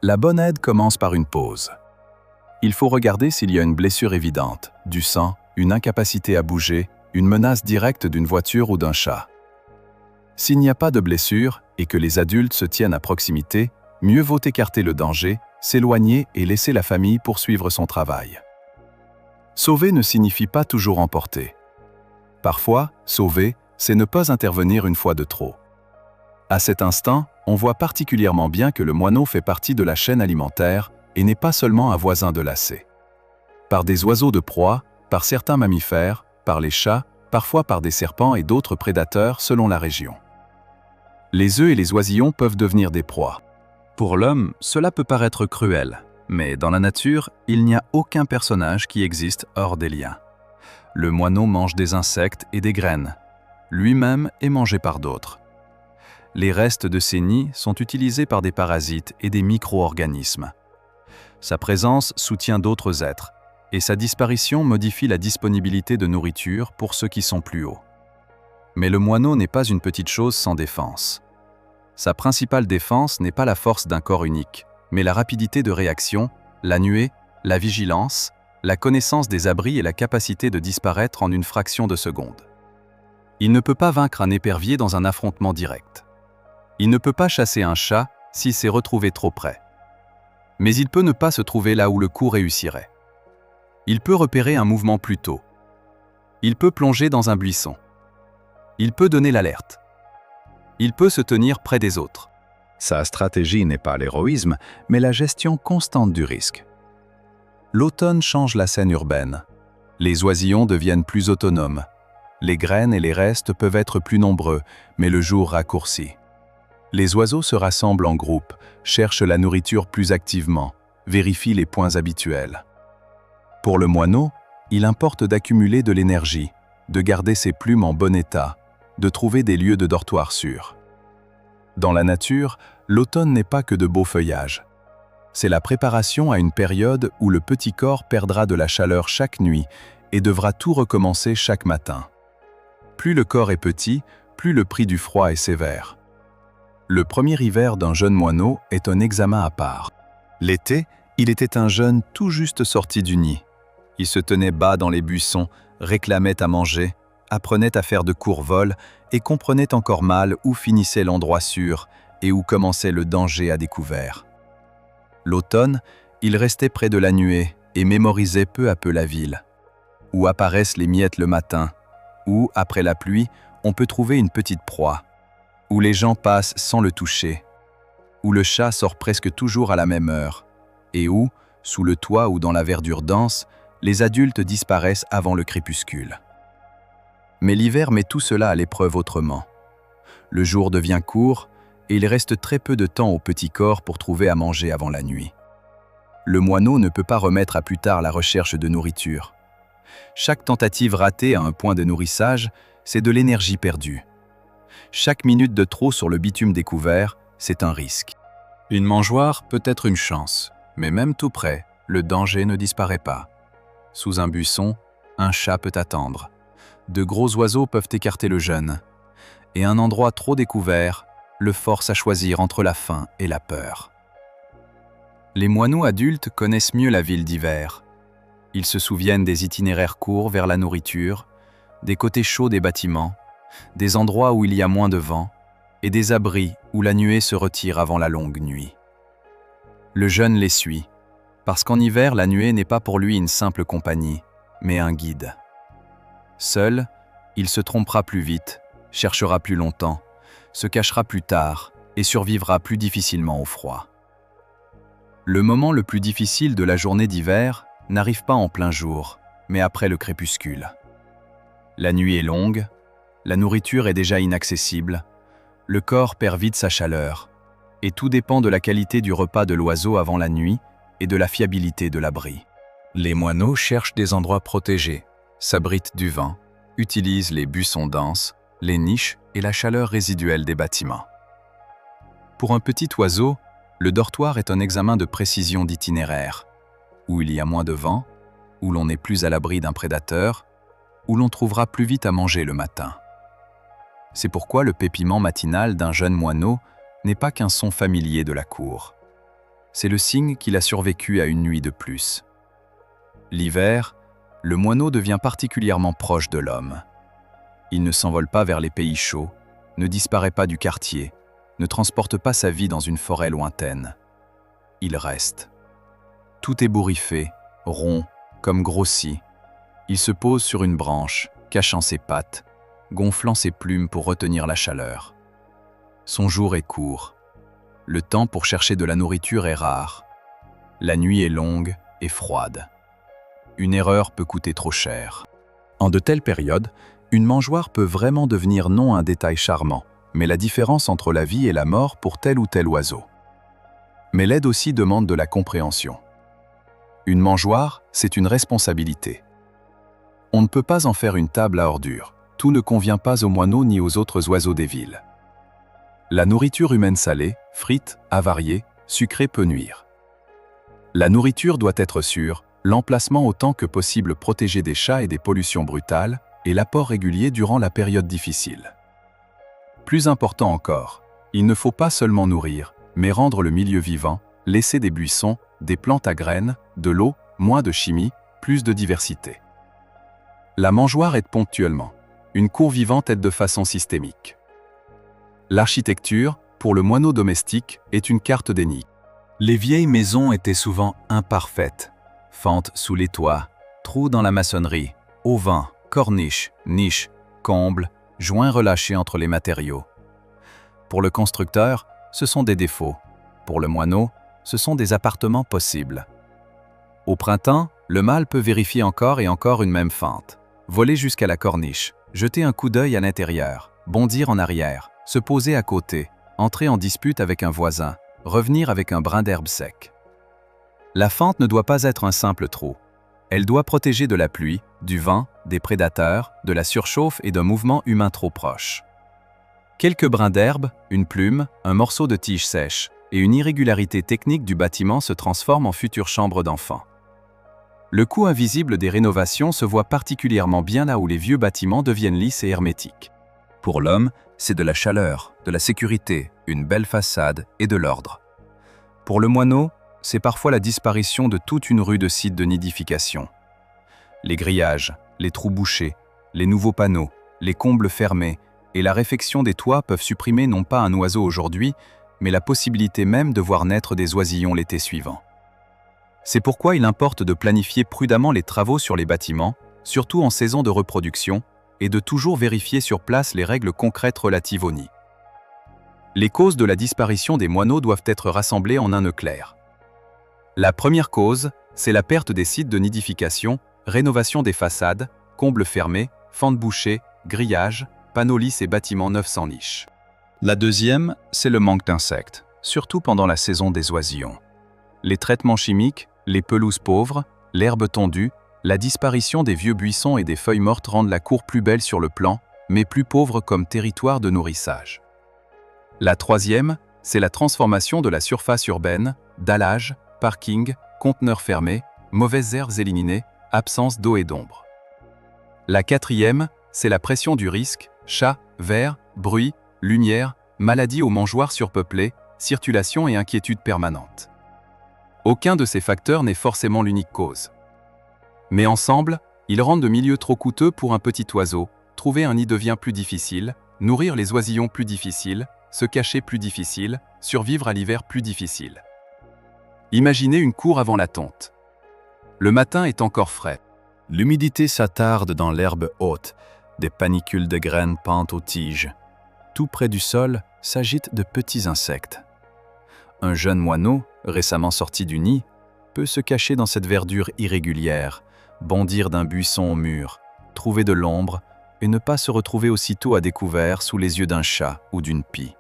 S2: La bonne aide commence par une pause. Il faut regarder s'il y a une blessure évidente, du sang, une incapacité à bouger, une menace directe d'une voiture ou d'un chat. S'il n'y a pas de blessure et que les adultes se tiennent à proximité, mieux vaut écarter le danger, s'éloigner et laisser la famille poursuivre son travail. Sauver ne signifie pas toujours emporter. Parfois, sauver, c'est ne pas intervenir une fois de trop. À cet instant, on voit particulièrement bien que le moineau fait partie de la chaîne alimentaire et n'est pas seulement un voisin de lacet. Par des oiseaux de proie, par certains mammifères, par les chats, parfois par des serpents et d'autres prédateurs selon la région. Les œufs et les oisillons peuvent devenir des proies. Pour l'homme, cela peut paraître cruel, mais dans la nature, il n'y a aucun personnage qui existe hors des liens. Le moineau mange des insectes et des graines. Lui-même est mangé par d'autres. Les restes de ses nids sont utilisés par des parasites et des micro-organismes. Sa présence soutient d'autres êtres, et sa disparition modifie la disponibilité de nourriture pour ceux qui sont plus hauts. Mais le moineau n'est pas une petite chose sans défense. Sa principale défense n'est pas la force d'un corps unique, mais la rapidité de réaction, la nuée, la vigilance, la connaissance des abris et la capacité de disparaître en une fraction de seconde. Il ne peut pas vaincre un épervier dans un affrontement direct. Il ne peut pas chasser un chat s'il s'est retrouvé trop près. Mais il peut ne pas se trouver là où le coup réussirait. Il peut repérer un mouvement plus tôt. Il peut plonger dans un buisson. Il peut donner l'alerte. Il peut se tenir près des autres. Sa stratégie n'est pas l'héroïsme, mais la gestion constante du risque. L'automne change la scène urbaine. Les oisillons deviennent plus autonomes. Les graines et les restes peuvent être plus nombreux, mais le jour raccourcit. Les oiseaux se rassemblent en groupe, cherchent la nourriture plus activement, vérifient les points habituels. Pour le moineau, il importe d'accumuler de l'énergie, de garder ses plumes en bon état, de trouver des lieux de dortoir sûrs. Dans la nature, l'automne n'est pas que de beaux feuillages. C'est la préparation à une période où le petit corps perdra de la chaleur chaque nuit et devra tout recommencer chaque matin. Plus le corps est petit, plus le prix du froid est sévère. Le premier hiver d'un jeune moineau est un examen à part. L'été, il était un jeune tout juste sorti du nid. Il se tenait bas dans les buissons, réclamait à manger, apprenait à faire de courts vols et comprenait encore mal où finissait l'endroit sûr et où commençait le danger à découvert. L'automne, il restait près de la nuée,
S1: et mémoriser peu à peu la ville. Où apparaissent les miettes le matin, où, après la pluie, on peut trouver une petite proie, où les gens passent sans le toucher, où le chat sort presque toujours à la même heure, et où, sous le toit ou dans la verdure dense, les adultes disparaissent avant le crépuscule. Mais l'hiver met tout cela à l'épreuve autrement. Le jour devient court, et il reste très peu de temps au petit corps pour trouver à manger avant la nuit. Le moineau ne peut pas remettre à plus tard la recherche de nourriture. Chaque tentative ratée à un point de nourrissage, c'est de l'énergie perdue. Chaque minute de trop sur le bitume découvert, c'est un risque. Une mangeoire peut être une chance, mais même tout près, le danger ne disparaît pas. Sous un buisson, un chat peut attendre. De gros oiseaux peuvent écarter le jeune. Et un endroit trop découvert le force à choisir entre la faim et la peur. Les moineaux adultes connaissent mieux la ville d'hiver. Ils se souviennent des itinéraires courts vers la nourriture, des côtés chauds des bâtiments, des endroits où il y a moins de vent, et des abris où la nuée se retire avant la longue nuit. Le jeune les suit, parce qu'en hiver, la nuée n'est pas pour lui une simple compagnie, mais un guide. Seul, il se trompera plus vite, cherchera plus longtemps, se cachera plus tard et survivra plus difficilement au froid. Le moment le plus difficile de la journée d'hiver n'arrive pas en plein jour, mais après le crépuscule. La nuit est longue, la nourriture est déjà inaccessible, le corps perd vite sa chaleur, et tout dépend de la qualité du repas de l'oiseau avant la nuit et de la fiabilité de l'abri. Les moineaux cherchent des endroits protégés, s'abritent du vent, utilisent les buissons denses, les niches et la chaleur résiduelle des bâtiments. Pour un petit oiseau, le dortoir est un examen de précision d'itinéraire, où il y a moins de vent, où l'on est plus à l'abri d'un prédateur, où l'on trouvera plus vite à manger le matin. C'est pourquoi le pépiment matinal d'un jeune moineau n'est pas qu'un son familier de la cour. C'est le signe qu'il a survécu à une nuit de plus. L'hiver, le moineau devient particulièrement proche de l'homme. Il ne s'envole pas vers les pays chauds, ne disparaît pas du quartier, ne transporte pas sa vie dans une forêt lointaine. Il reste. Tout ébouriffé, rond, comme grossi. Il se pose sur une branche, cachant ses pattes, gonflant ses plumes pour retenir la chaleur. Son jour est court. Le temps pour chercher de la nourriture est rare. La nuit est longue et froide. Une erreur peut coûter trop cher. En de telles périodes, une mangeoire peut vraiment devenir non un détail charmant, mais la différence entre la vie et la mort pour tel ou tel oiseau. Mais l'aide aussi demande de la compréhension. Une mangeoire, c'est une responsabilité. On ne peut pas en faire une table à ordures. Tout ne convient pas aux moineaux ni aux autres oiseaux des villes. La nourriture humaine salée, frite, avariée, sucrée peut nuire. La nourriture doit être sûre, l'emplacement autant que possible protégé des chats et des pollutions brutales, et l'apport régulier durant la période difficile. Plus important encore, il ne faut pas seulement nourrir, mais rendre le milieu vivant, laisser des buissons, des plantes à graines, de l'eau, moins de chimie, plus de diversité. La mangeoire aide ponctuellement. Une cour vivante aide de façon systémique. L'architecture, pour le moineau domestique, est une carte des nids. Les vieilles maisons étaient souvent imparfaites. Fentes sous les toits, trous dans la maçonnerie, auvents, corniches, niches, combles, joints relâchés entre les matériaux. Pour le constructeur, ce sont des défauts. Pour le moineau, ce sont des appartements possibles. Au printemps, le mâle peut vérifier encore et encore une même fente. Voler jusqu'à la corniche, jeter un coup d'œil à l'intérieur, bondir en arrière, se poser à côté, entrer en dispute avec un voisin, revenir avec un brin d'herbe sec. La fente ne doit pas être un simple trou. Elle doit protéger de la pluie, du vent, des prédateurs, de la surchauffe et d'un mouvement humain trop proche. Quelques brins d'herbe, une plume, un morceau de tige sèche et une irrégularité technique du bâtiment se transforment en future chambre d'enfant. Le coût invisible des rénovations se voit particulièrement bien là où les vieux bâtiments deviennent lisses et hermétiques. Pour l'homme, c'est de la chaleur, de la sécurité, une belle façade et de l'ordre. Pour le moineau, c'est parfois la disparition de toute une rue de sites de nidification. Les grillages, les trous bouchés, les nouveaux panneaux, les combles fermés et la réfection des toits peuvent supprimer non pas un oiseau aujourd'hui, mais la possibilité même de voir naître des oisillons l'été suivant.
S2: C'est pourquoi il importe de planifier prudemment les travaux sur les bâtiments, surtout en saison de reproduction, et de toujours vérifier sur place les règles concrètes relatives au nid. Les causes de la disparition des moineaux doivent être rassemblées en un nœud clair. La première cause, c'est la perte des sites de nidification, rénovation des façades, combles fermés, fentes bouchées, grillages, panneaux lisses et bâtiments neufs sans niche. La deuxième, c'est le manque d'insectes, surtout pendant la saison des oisillons. Les traitements chimiques, les pelouses pauvres, l'herbe tondue, la disparition des vieux buissons et des feuilles mortes rendent la cour plus belle sur le plan, mais plus pauvre comme territoire de nourrissage. La troisième, c'est la transformation de la surface urbaine, dallage, parking, conteneurs fermés, mauvaises aires éliminées, absence d'eau et d'ombre. La quatrième, c'est la pression du risque, chats, vers, bruit, lumière, maladies aux mangeoires surpeuplées, circulation et inquiétude permanente. Aucun de ces facteurs n'est forcément l'unique cause. Mais ensemble, ils rendent le milieu trop coûteux pour un petit oiseau, trouver un nid devient plus difficile, nourrir les oisillons plus difficile, se cacher plus difficile, survivre à l'hiver plus difficile. Imaginez une cour avant la tonte. Le matin est encore frais. L'humidité s'attarde dans l'herbe haute, des panicules de graines pendent aux tiges. Tout près du sol s'agitent de petits insectes. Un jeune moineau, récemment sorti du nid, peut se cacher dans cette verdure irrégulière, bondir d'un buisson au mur, trouver de l'ombre et ne pas se retrouver aussitôt à découvert sous les yeux d'un chat ou d'une pie.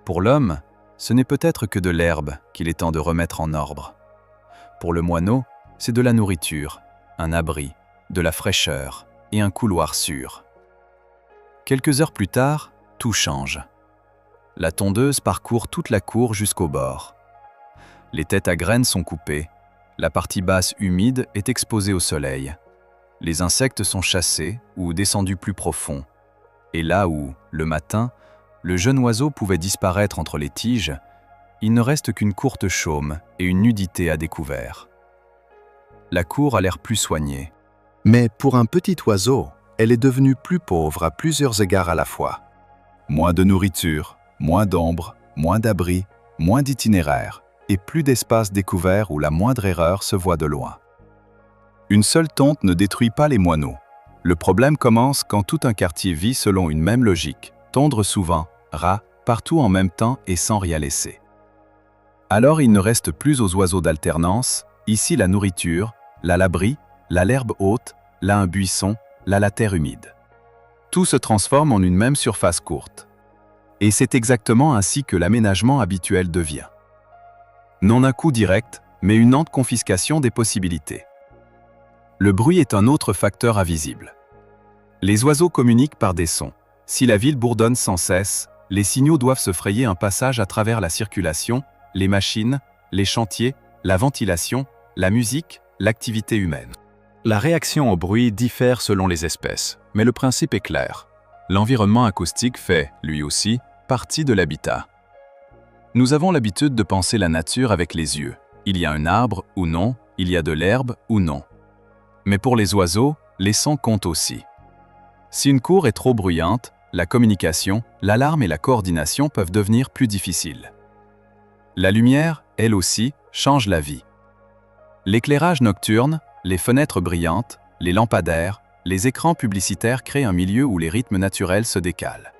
S2: Pour l'homme, ce n'est peut-être que de l'herbe qu'il est temps de remettre en ordre. Pour le moineau, c'est de la nourriture, un abri, de la fraîcheur et un couloir sûr. Quelques heures plus tard, tout change. La tondeuse parcourt toute la cour jusqu'au bord. Les têtes à graines sont coupées, la partie basse humide est exposée au soleil. Les insectes sont chassés ou descendus plus profond. Et là où, le matin, le jeune oiseau pouvait disparaître entre les tiges, il ne reste qu'une courte chaume et une nudité à découvert. La cour a l'air plus soignée.
S1: Mais pour un petit oiseau, elle est devenue plus pauvre à plusieurs égards à la fois. Moins de nourriture, moins d'ombre, moins d'abri, moins d'itinéraire, et plus d'espace découvert où la moindre erreur se voit de loin. Une seule tonte ne détruit pas les moineaux. Le problème commence quand tout un quartier vit selon une même logique, tondre souvent, ras, partout en même temps et sans rien laisser. Alors il ne reste plus aux oiseaux d'alternance, ici la nourriture, là l'abri, là l'herbe haute, là un buisson, là la terre humide. Tout se transforme en une même surface courte. Et c'est exactement ainsi que l'aménagement habituel devient. Non un coup direct, mais une lente confiscation des possibilités. Le bruit est un autre facteur invisible. Les oiseaux communiquent par des sons. Si la ville bourdonne sans cesse, les signaux doivent se frayer un passage à travers la circulation, les machines, les chantiers, la ventilation, la musique, l'activité humaine. La réaction au bruit diffère selon les espèces, mais le principe est clair. L'environnement acoustique fait, lui aussi, partie de l'habitat. Nous avons l'habitude de penser la nature avec les yeux. Il y a un arbre ou non, il y a de l'herbe ou non. Mais pour les oiseaux, les sons comptent aussi. Si une cour est trop bruyante, la communication, l'alarme et la coordination peuvent devenir plus difficiles. La lumière, elle aussi, change la vie. L'éclairage nocturne, les fenêtres brillantes, les lampadaires, les écrans publicitaires créent un milieu où les rythmes naturels se décalent.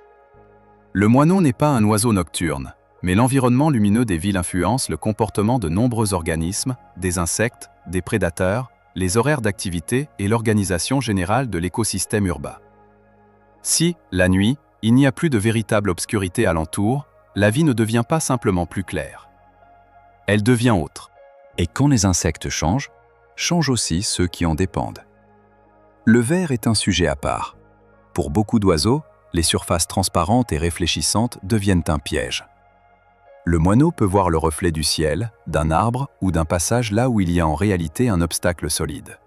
S1: Le moineau n'est pas un oiseau nocturne, mais l'environnement lumineux des villes influence le comportement de nombreux organismes, des insectes, des prédateurs, les horaires d'activité et l'organisation générale de l'écosystème urbain. Si, la nuit, il n'y a plus de véritable obscurité alentour, la vie ne devient pas simplement plus claire. Elle devient autre. Et quand les insectes changent aussi ceux qui en dépendent. Le verre est un sujet à part. Pour beaucoup d'oiseaux, les surfaces transparentes et réfléchissantes deviennent un piège. Le moineau peut voir le reflet du ciel, d'un arbre ou d'un passage là où il y a en réalité un obstacle solide.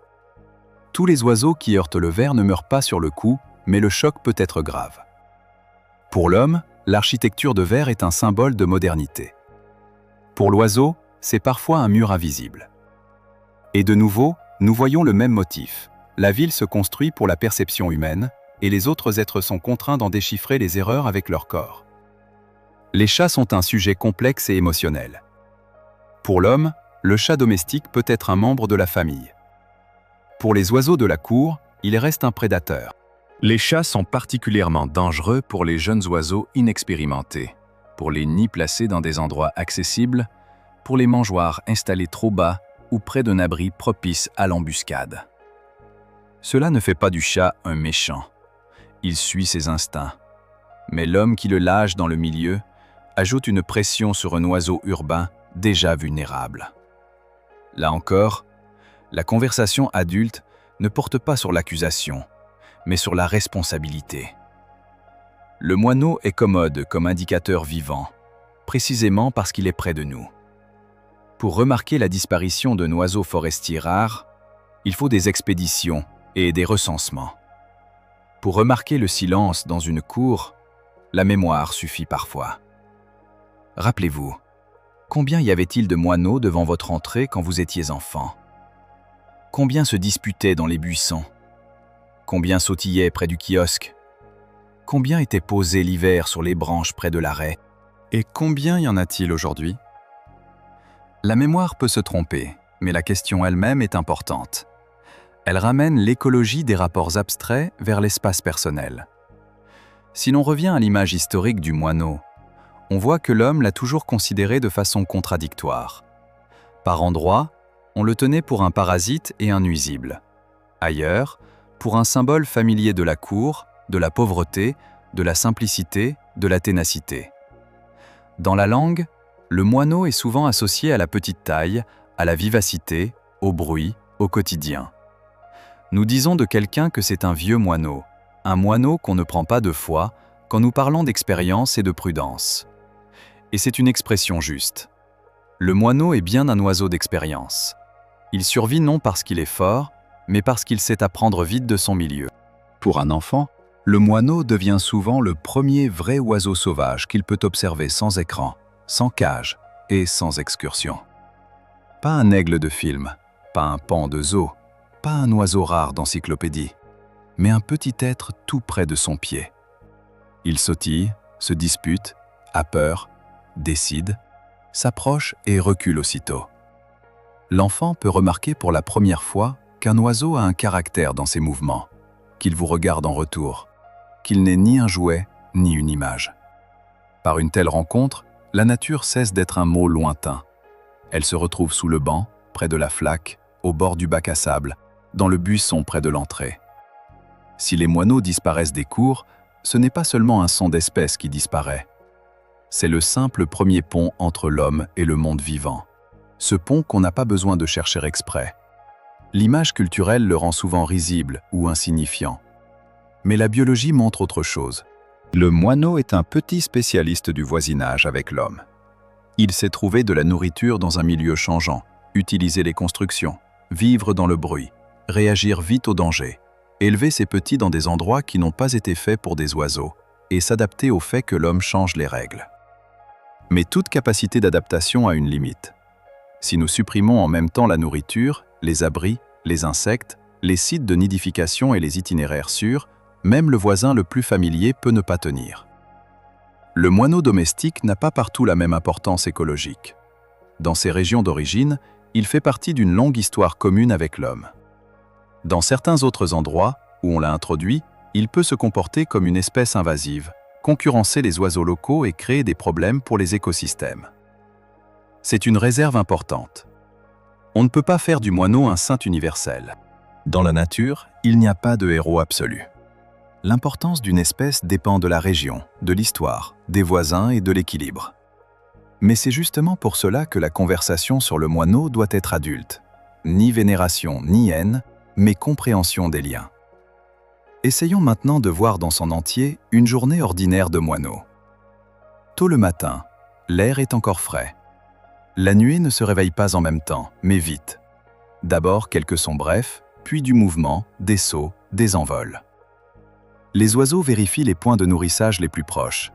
S1: Tous les oiseaux qui heurtent le verre ne meurent pas sur le coup, mais le choc peut être grave. Pour l'homme, l'architecture de verre est un symbole de modernité. Pour l'oiseau, c'est parfois un mur invisible. Et de nouveau, nous voyons le même motif. La ville se construit pour la perception humaine, et les autres êtres sont contraints d'en déchiffrer les erreurs avec leur corps. Les chats sont un sujet complexe et émotionnel. Pour l'homme,
S2: le chat domestique peut être un membre de la famille. Pour les oiseaux de la cour, il reste un prédateur. Les chats sont particulièrement dangereux pour les jeunes oiseaux inexpérimentés, pour les nids placés dans des endroits accessibles, pour les mangeoires installés trop bas ou près d'un abri propice à l'embuscade. Cela ne fait pas du chat un méchant. Il suit ses instincts. Mais l'homme qui le lâche dans le milieu ajoute une pression sur un oiseau urbain déjà vulnérable. Là encore, la conversation adulte ne porte pas sur l'accusation, mais sur la responsabilité. Le moineau est commode comme indicateur vivant, précisément parce qu'il est près de nous. Pour remarquer la disparition d'un oiseau forestier rare, il faut des expéditions et des recensements. Pour remarquer le silence dans une cour, la mémoire suffit parfois. Rappelez-vous, combien y avait-il de moineaux devant votre entrée quand vous étiez enfant? Combien se disputaient dans les buissons? Combien sautillaient près du kiosque? Combien étaient posés l'hiver sur les branches près de l'arrêt? Et combien y en a-t-il aujourd'hui? La mémoire peut se tromper, mais la question elle-même est importante. Elle ramène l'écologie des rapports abstraits vers l'espace personnel. Si l'on revient à l'image historique du moineau, on voit que l'homme l'a toujours considéré de façon contradictoire. Par endroits, on le tenait pour un parasite et un nuisible. Ailleurs, pour un symbole familier de la cour, de la pauvreté, de la simplicité, de la ténacité. Dans la langue, le moineau est souvent associé à la petite taille, à la vivacité, au bruit, au quotidien. Nous disons de quelqu'un que c'est un vieux moineau, un moineau qu'on ne prend pas de foi quand nous parlons d'expérience et de prudence. Et c'est une expression juste. Le moineau est bien un oiseau d'expérience. Il survit non parce qu'il est fort, mais parce qu'il sait apprendre vite de son milieu. Pour un enfant, le moineau devient souvent le premier vrai oiseau sauvage qu'il peut observer sans écran, sans cage et sans excursion. Pas un aigle de film, pas un paon de zoo, pas un oiseau rare d'encyclopédie, mais un petit être tout près de son pied. Il sautille, se dispute, a peur, décide, s'approche et recule aussitôt. L'enfant peut remarquer pour la première fois qu'un oiseau a un caractère dans ses mouvements, qu'il vous regarde en retour, qu'il n'est ni un jouet ni une image. Par une telle rencontre, la nature cesse d'être un mot lointain. Elle se retrouve sous le banc, près de la flaque, au bord du bac à sable, dans le buisson près de l'entrée. Si les moineaux disparaissent des cours, ce n'est pas seulement un son d'espèce qui disparaît. C'est le simple premier pont entre l'homme et le monde vivant. Ce pont qu'on n'a pas besoin de chercher exprès. L'image culturelle le rend souvent risible ou insignifiant. Mais la biologie montre autre chose. Le moineau est un petit spécialiste du voisinage avec l'homme. Il sait trouver de la nourriture dans un milieu changeant, utiliser les constructions, vivre dans le bruit, réagir vite au danger, élever ses petits dans des endroits qui n'ont pas été faits pour des oiseaux et s'adapter au fait que l'homme change les règles. Mais toute capacité d'adaptation a une limite. Si nous supprimons en même temps la nourriture, les abris, les insectes, les sites de nidification et les itinéraires sûrs, même le voisin le plus familier peut ne pas tenir. Le moineau domestique n'a pas partout la même importance écologique. Dans ses régions d'origine, il fait partie d'une longue histoire commune avec l'homme. Dans certains autres endroits, où on l'a introduit, il peut se comporter comme une espèce invasive, concurrencer les oiseaux locaux et créer des problèmes pour les écosystèmes. C'est une réserve importante. On ne peut pas faire du moineau un saint universel. Dans la nature, il n'y a pas de héros absolu. L'importance d'une espèce dépend de la région, de l'histoire, des voisins et de l'équilibre. Mais c'est justement pour cela que la conversation sur le moineau doit être adulte. Ni vénération ni haine, mais compréhension des liens. Essayons maintenant de voir dans son entier une journée ordinaire de moineau. Tôt le matin, l'air est encore frais. La nuée ne se réveille pas en même temps, mais vite. D'abord quelques sons brefs, puis du mouvement, des sauts, des envols. Les oiseaux vérifient les points de nourrissage les plus proches.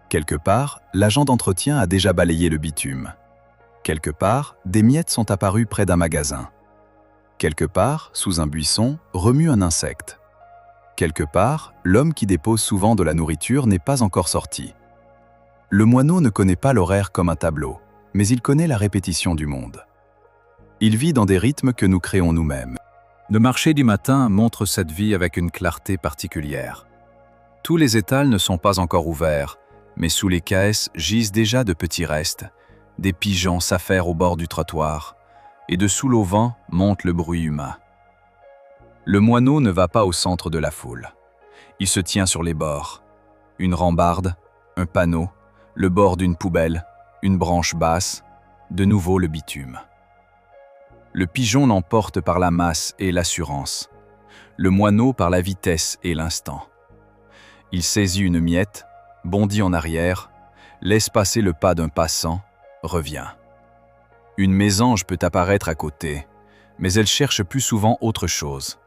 S2: Quelque part, l'agent d'entretien a déjà balayé le bitume. Quelque part, des miettes sont apparues près d'un magasin. Quelque part, sous un buisson, remue un insecte. Quelque part, l'homme qui dépose souvent de la nourriture n'est pas encore sorti. Le moineau ne connaît pas l'horaire comme un tableau, mais il connaît la répétition du monde. Il vit dans des rythmes que nous créons nous-mêmes. Le marché du matin montre cette vie avec une clarté particulière. Tous les étals ne sont pas encore ouverts, mais sous les caisses gisent déjà de petits restes. Des pigeons s'affairent au bord du trottoir, et de sous l'auvent monte le bruit humain. Le moineau ne va pas au centre de la foule. Il se tient sur les bords. Une rambarde, un panneau, le bord d'une poubelle, une branche basse, de nouveau le bitume. Le pigeon l'emporte par la masse et l'assurance. Le moineau par la vitesse et l'instant. Il saisit une miette, bondit en arrière, laisse passer le pas d'un passant, revient. Une mésange peut apparaître à côté, mais elle cherche plus souvent autre chose.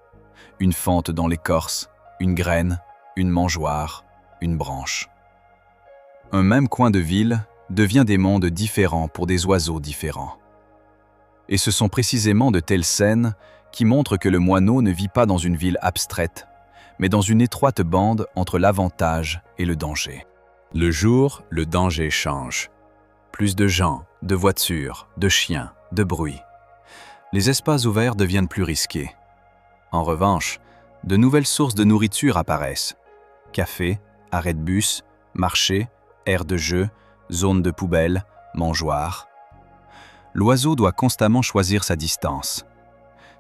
S2: Une fente dans l'écorce, une graine, une mangeoire, une branche. Un même coin de ville devient des mondes différents pour des oiseaux différents. Et ce sont précisément de telles scènes qui montrent que le moineau ne vit pas dans une ville abstraite, mais dans une étroite bande entre l'avantage et le danger. Le jour, le danger change. Plus de gens, de voitures, de chiens, de bruit. Les espaces ouverts deviennent plus risqués. En revanche, de nouvelles sources de nourriture apparaissent. Café, arrêt de bus, marché, aire de jeu, zone de poubelle, mangeoire. L'oiseau doit constamment choisir sa distance.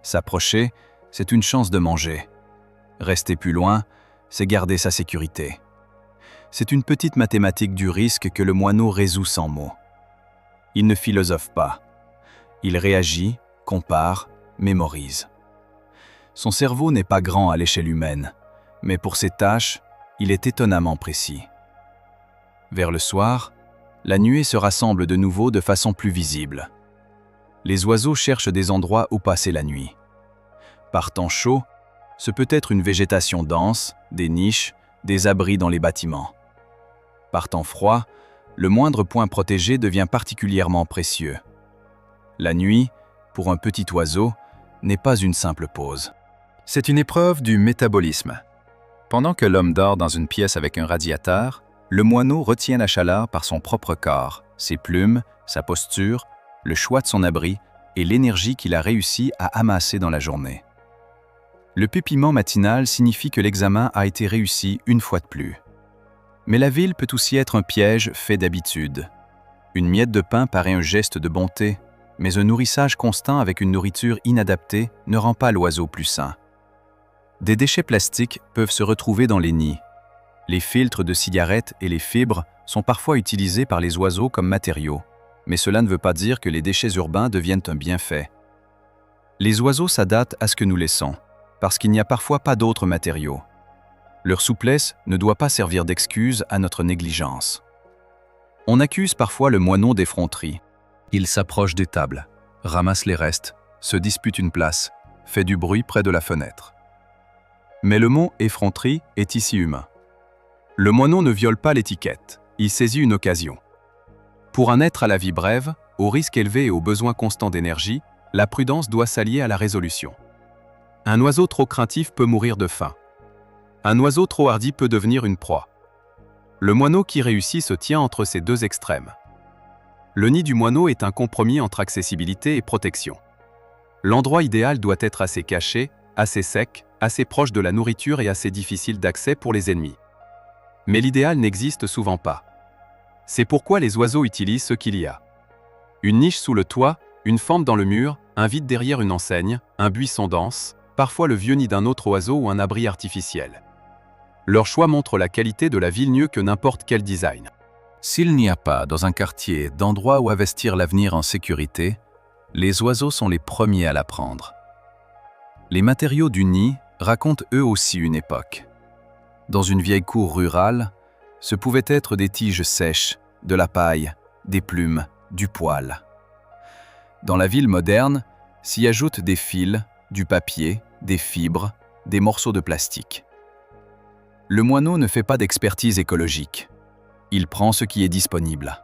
S2: S'approcher, c'est une chance de manger. Rester plus loin, c'est garder sa sécurité. C'est une petite mathématique du risque que le moineau résout sans mots. Il ne philosophe pas. Il réagit, compare, mémorise. Son cerveau n'est pas grand à l'échelle humaine, mais pour ses tâches, il est étonnamment précis. Vers le soir, la nuée se rassemble de nouveau de façon plus visible. Les oiseaux cherchent des endroits où passer la nuit. Par temps chaud, ce peut être une végétation dense, des niches, des abris dans les bâtiments. Par temps froid, le moindre point protégé devient particulièrement précieux. La nuit, pour un petit oiseau, n'est pas une simple pause. C'est une épreuve du métabolisme. Pendant que l'homme dort dans une pièce avec un radiateur, le moineau retient la chaleur par son propre corps, ses plumes, sa posture, le choix de son abri et l'énergie qu'il a réussi à amasser dans la journée. Le pépillement matinal signifie que l'examen a été réussi une fois de plus. Mais la ville peut aussi être un piège fait d'habitude. Une miette de pain paraît un geste de bonté, mais un nourrissage constant avec une nourriture inadaptée ne rend pas l'oiseau plus sain. Des déchets plastiques peuvent se retrouver dans les nids. Les filtres de cigarettes et les fibres sont parfois utilisés par les oiseaux comme matériaux, mais cela ne veut pas dire que les déchets urbains deviennent un bienfait. Les oiseaux s'adaptent à ce que nous laissons, parce qu'il n'y a parfois pas d'autres matériaux. Leur souplesse ne doit pas servir d'excuse à notre négligence. On accuse parfois le moineau d'effronterie. Il s'approche des tables, ramasse les restes, se dispute une place, fait du bruit près de la fenêtre. Mais le mot « effronterie » est ici humain. Le moineau ne viole pas l'étiquette, il saisit une occasion. Pour un être à la vie brève, au risque élevé et aux besoins constants d'énergie, la prudence doit s'allier à la résolution. Un oiseau trop craintif peut mourir de faim. Un oiseau trop hardi peut devenir une proie. Le moineau qui réussit se tient entre ces deux extrêmes. Le nid du moineau est un compromis entre accessibilité et protection. L'endroit idéal doit être assez caché, assez sec, assez proche de la nourriture et assez difficile d'accès pour les ennemis. Mais l'idéal n'existe souvent pas. C'est pourquoi les oiseaux utilisent ce qu'il y a. Une niche sous le toit, une fente dans le mur, un vide derrière une enseigne, un buisson dense, parfois le vieux nid d'un autre oiseau ou un abri artificiel. Leur choix montre la qualité de la ville mieux que n'importe quel design. S'il n'y a pas, dans un quartier, d'endroit où investir l'avenir en sécurité, les oiseaux sont les premiers à l'apprendre. Les matériaux du nid racontent eux aussi une époque. Dans une vieille cour rurale, ce pouvaient être des tiges sèches, de la paille, des plumes, du poil. Dans la ville moderne, s'y ajoutent des fils, du papier, des fibres, des morceaux de plastique. Le moineau ne fait pas d'expertise écologique. Il prend ce qui est disponible.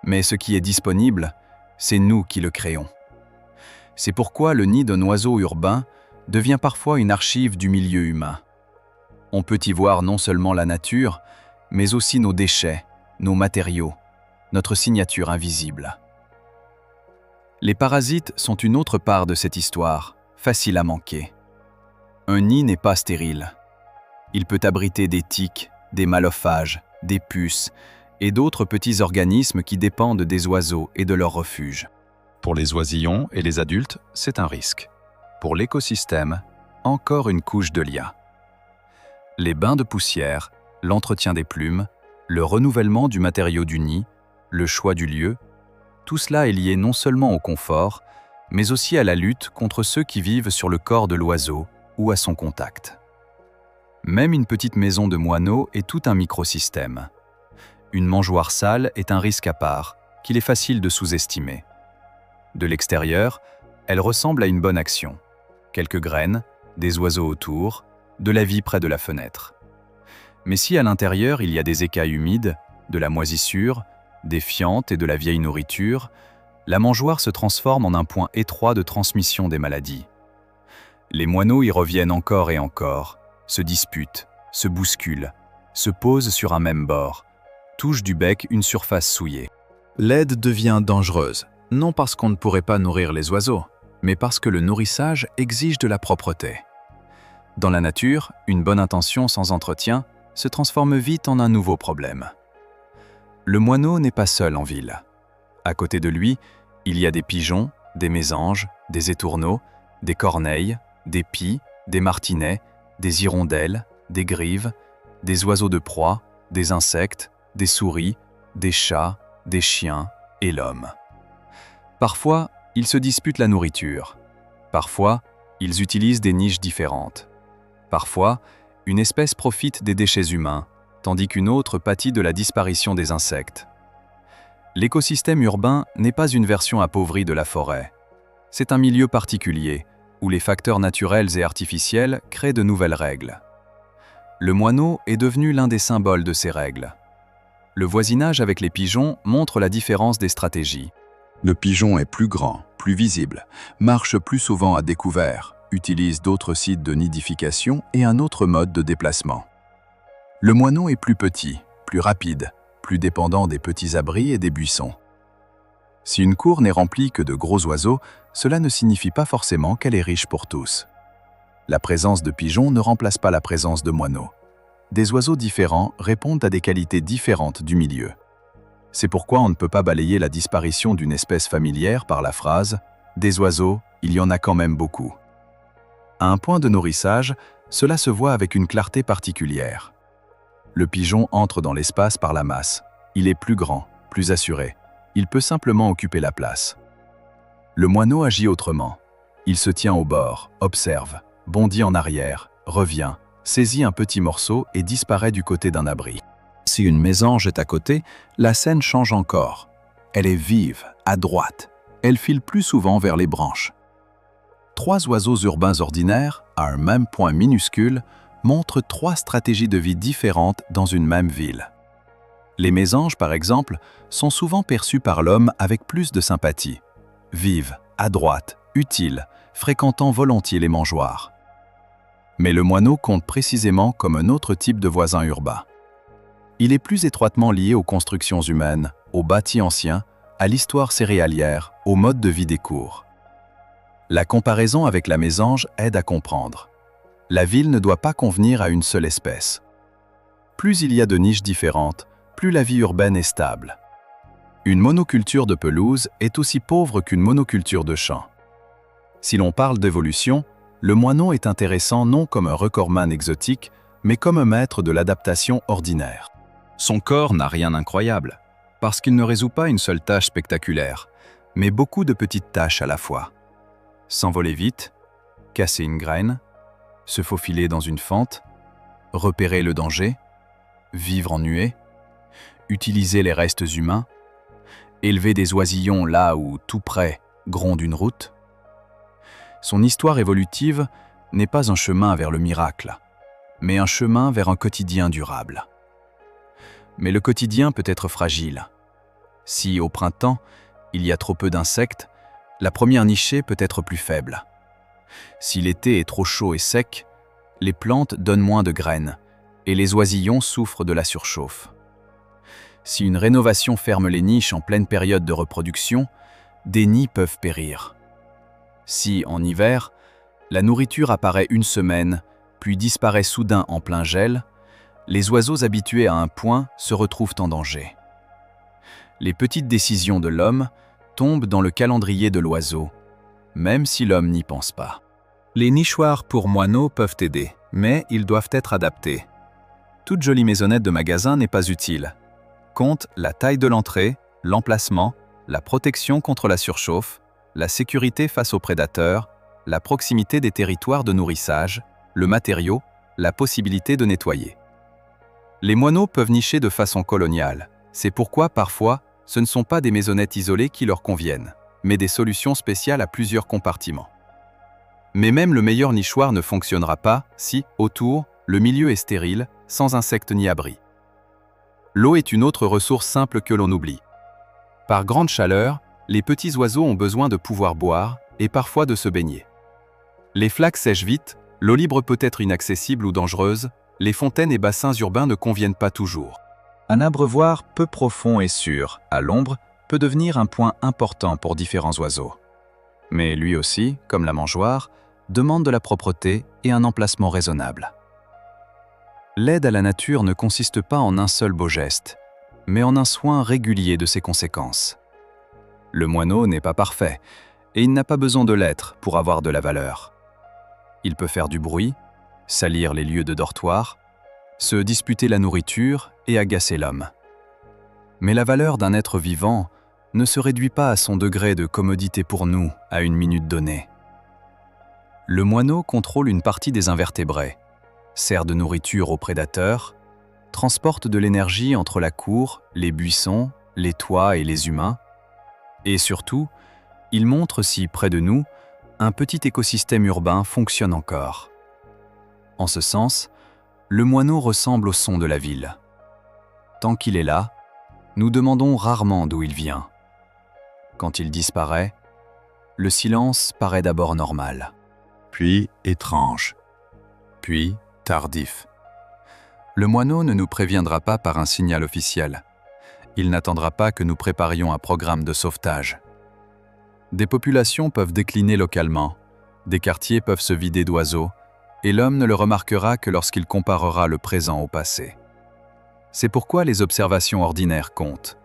S2: Mais ce qui est disponible, c'est nous qui le créons. C'est pourquoi le nid d'un oiseau urbain devient parfois une archive du milieu humain. On peut y voir non seulement la nature, mais aussi nos déchets, nos matériaux, notre signature invisible. Les parasites sont une autre part de cette histoire, facile à manquer. Un nid n'est pas stérile. Il peut abriter des tiques, des malophages, des puces et d'autres petits organismes qui dépendent des oiseaux et de leur refuge.
S1: Pour les oisillons et les adultes, c'est un risque. Pour l'écosystème, encore une couche de liens. Les bains de poussière, l'entretien des plumes, le renouvellement du matériau du nid, le choix du lieu, tout cela est lié non seulement au confort, mais aussi à la lutte contre ceux qui vivent sur le corps de l'oiseau ou à son contact. Même une petite maison de moineaux est tout un microsystème. Une mangeoire sale est un risque à part, qu'il est facile de sous-estimer. De l'extérieur, elle ressemble à une bonne action. Quelques graines, des oiseaux autour, de la vie près de la fenêtre. Mais si à l'intérieur il y a des écailles humides, de la moisissure, des fientes et de la vieille nourriture, la mangeoire se transforme en un point étroit de transmission des maladies. Les moineaux y reviennent encore et encore, se disputent, se bousculent, se posent sur un même bord, touchent du bec une surface souillée. L'aide devient dangereuse, non parce qu'on ne pourrait pas nourrir les oiseaux, mais parce que le nourrissage exige de la propreté. Dans la nature, une bonne intention sans entretien se transforme vite en un nouveau problème. Le moineau n'est pas seul en ville. À côté de lui, il y a des pigeons, des mésanges, des étourneaux, des corneilles, des pies, des martinets, des hirondelles, des grives, des oiseaux de proie, des insectes, des souris, des chats, des chiens et l'homme. Parfois, ils se disputent la nourriture. Parfois, ils utilisent des niches différentes. Parfois, une espèce profite des déchets humains, tandis qu'une autre pâtit de la disparition des insectes. L'écosystème urbain n'est pas une version appauvrie de la forêt. C'est un milieu particulier, où les facteurs naturels et artificiels créent de nouvelles règles. Le moineau est devenu l'un des symboles de ces règles. Le voisinage avec les pigeons montre la différence des stratégies. Le pigeon est plus grand, plus visible, marche plus souvent à découvert, utilise d'autres sites de nidification et un autre mode de déplacement. Le moineau est plus petit, plus rapide, plus dépendant des petits abris et des buissons. Si une cour n'est remplie que de gros oiseaux, cela ne signifie pas forcément qu'elle est riche pour tous. La présence de pigeons ne remplace pas la présence de moineaux. Des oiseaux différents répondent à des qualités différentes du milieu. C'est pourquoi on ne peut pas balayer la disparition d'une espèce familière par la phrase « des oiseaux, il y en a quand même beaucoup ». À un point de nourrissage, cela se voit avec une clarté particulière. Le pigeon entre dans l'espace par la masse. Il est plus grand, plus assuré. Il peut simplement occuper la place. Le moineau agit autrement. Il se tient au bord, observe, bondit en arrière, revient, saisit un petit morceau et disparaît du côté d'un abri. Si une mésange est à côté, la scène change encore. Elle est vive, à droite. Elle file plus souvent vers les branches. 3 oiseaux urbains ordinaires, à un même point minuscule, montrent 3 stratégies de vie différentes dans une même ville. Les mésanges, par exemple, sont souvent perçus par l'homme avec plus de sympathie. Vives, à droite, utiles, fréquentant volontiers les mangeoires. Mais le moineau compte précisément comme un autre type de voisin urbain. Il est plus étroitement lié aux constructions humaines, aux bâtis anciens, à l'histoire céréalière, au mode de vie des cours. La comparaison avec la mésange aide à comprendre. La ville ne doit pas convenir à une seule espèce. Plus il y a de niches différentes, plus la vie urbaine est stable. Une monoculture de pelouse est aussi pauvre qu'une monoculture de champ. Si l'on parle d'évolution, le moineau est intéressant non comme un recordman exotique, mais comme un maître de l'adaptation ordinaire. Son corps n'a rien d'incroyable, parce qu'il ne résout pas une seule tâche spectaculaire, mais beaucoup de petites tâches à la fois. S'envoler vite, casser une graine, se faufiler dans une fente, repérer le danger, vivre en nuée, utiliser les restes humains, élever des oisillons là où, tout près, gronde une route. Son histoire évolutive n'est pas un chemin vers le miracle, mais un chemin vers un quotidien durable. Mais le quotidien peut être fragile. Si, au printemps, il y a trop peu d'insectes, la première nichée peut être plus faible. Si l'été est trop chaud et sec, les plantes donnent moins de graines et les oisillons souffrent de la surchauffe. Si une rénovation ferme les niches en pleine période de reproduction,
S2: des nids peuvent périr. Si, en hiver, la nourriture apparaît une semaine, puis disparaît soudain en plein gel, les oiseaux habitués à un point se retrouvent en danger. Les petites décisions de l'homme tombent dans le calendrier de l'oiseau, même si l'homme n'y pense pas. Les nichoirs pour moineaux peuvent aider, mais ils doivent être adaptés. Toute jolie maisonnette de magasin n'est pas utile. Compte la taille de l'entrée, l'emplacement, la protection contre la surchauffe, la sécurité face aux prédateurs, la proximité des territoires de nourrissage, le matériau, la possibilité de nettoyer. Les moineaux peuvent nicher de façon coloniale. C'est pourquoi, parfois, ce ne sont pas des maisonnettes isolées qui leur conviennent, mais des solutions spéciales à plusieurs compartiments. Mais même le meilleur nichoir ne fonctionnera pas si, autour, le milieu est stérile, sans insectes ni abris. L'eau est une autre ressource simple que l'on oublie. Par grande chaleur, les petits oiseaux ont besoin de pouvoir boire et parfois de se baigner. Les flaques sèchent vite, l'eau libre peut être inaccessible ou dangereuse, les fontaines et bassins urbains ne conviennent pas toujours. Un abreuvoir peu profond et sûr, à l'ombre, peut devenir un point important pour différents oiseaux. Mais lui aussi, comme la mangeoire, demande de la propreté et un emplacement raisonnable. L'aide à la nature ne consiste pas en un seul beau geste, mais en un soin régulier de ses conséquences. Le moineau n'est pas parfait, et il n'a pas besoin de l'être pour avoir de la valeur. Il peut faire du bruit, salir les lieux de dortoir, se disputer la nourriture et agacer l'homme. Mais la valeur d'un être vivant ne se réduit pas à son degré de commodité pour nous à une minute donnée. Le moineau contrôle une partie des invertébrés, sert de nourriture aux prédateurs, transporte de l'énergie entre la cour, les buissons, les toits et les humains, et surtout, il montre si, près de nous, un petit écosystème urbain fonctionne encore. En ce sens, le moineau ressemble au son de la ville. Tant qu'il est là, nous demandons rarement d'où il vient. Quand il disparaît, le silence paraît d'abord normal.
S1: Puis étrange.
S2: Puis tardif. Le moineau ne nous préviendra pas par un signal officiel. Il n'attendra pas que nous préparions un programme de sauvetage. Des populations peuvent décliner localement, des quartiers peuvent se vider d'oiseaux, et l'homme ne le remarquera que lorsqu'il comparera le présent au passé. C'est pourquoi les observations ordinaires comptent.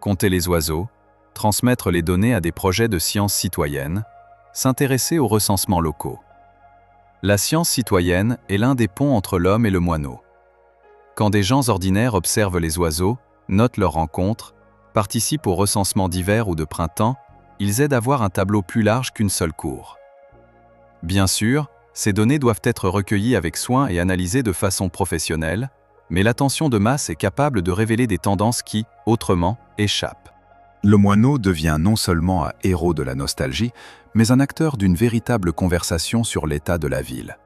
S2: Compter les oiseaux, transmettre les données à des projets de sciences citoyennes, s'intéresser aux recensements locaux. La science citoyenne est l'un des ponts entre l'homme et le moineau. Quand des gens ordinaires observent les oiseaux, notent leurs rencontres, participent au recensement d'hiver ou de printemps, ils aident à voir un tableau plus large qu'une seule cour. Bien sûr, ces données doivent être recueillies avec soin et analysées de façon professionnelle, mais l'attention de masse est capable de révéler des tendances qui, autrement, échappent.
S1: Le moineau devient non seulement un héros de la nostalgie, mais un acteur d'une véritable conversation sur l'état de la ville.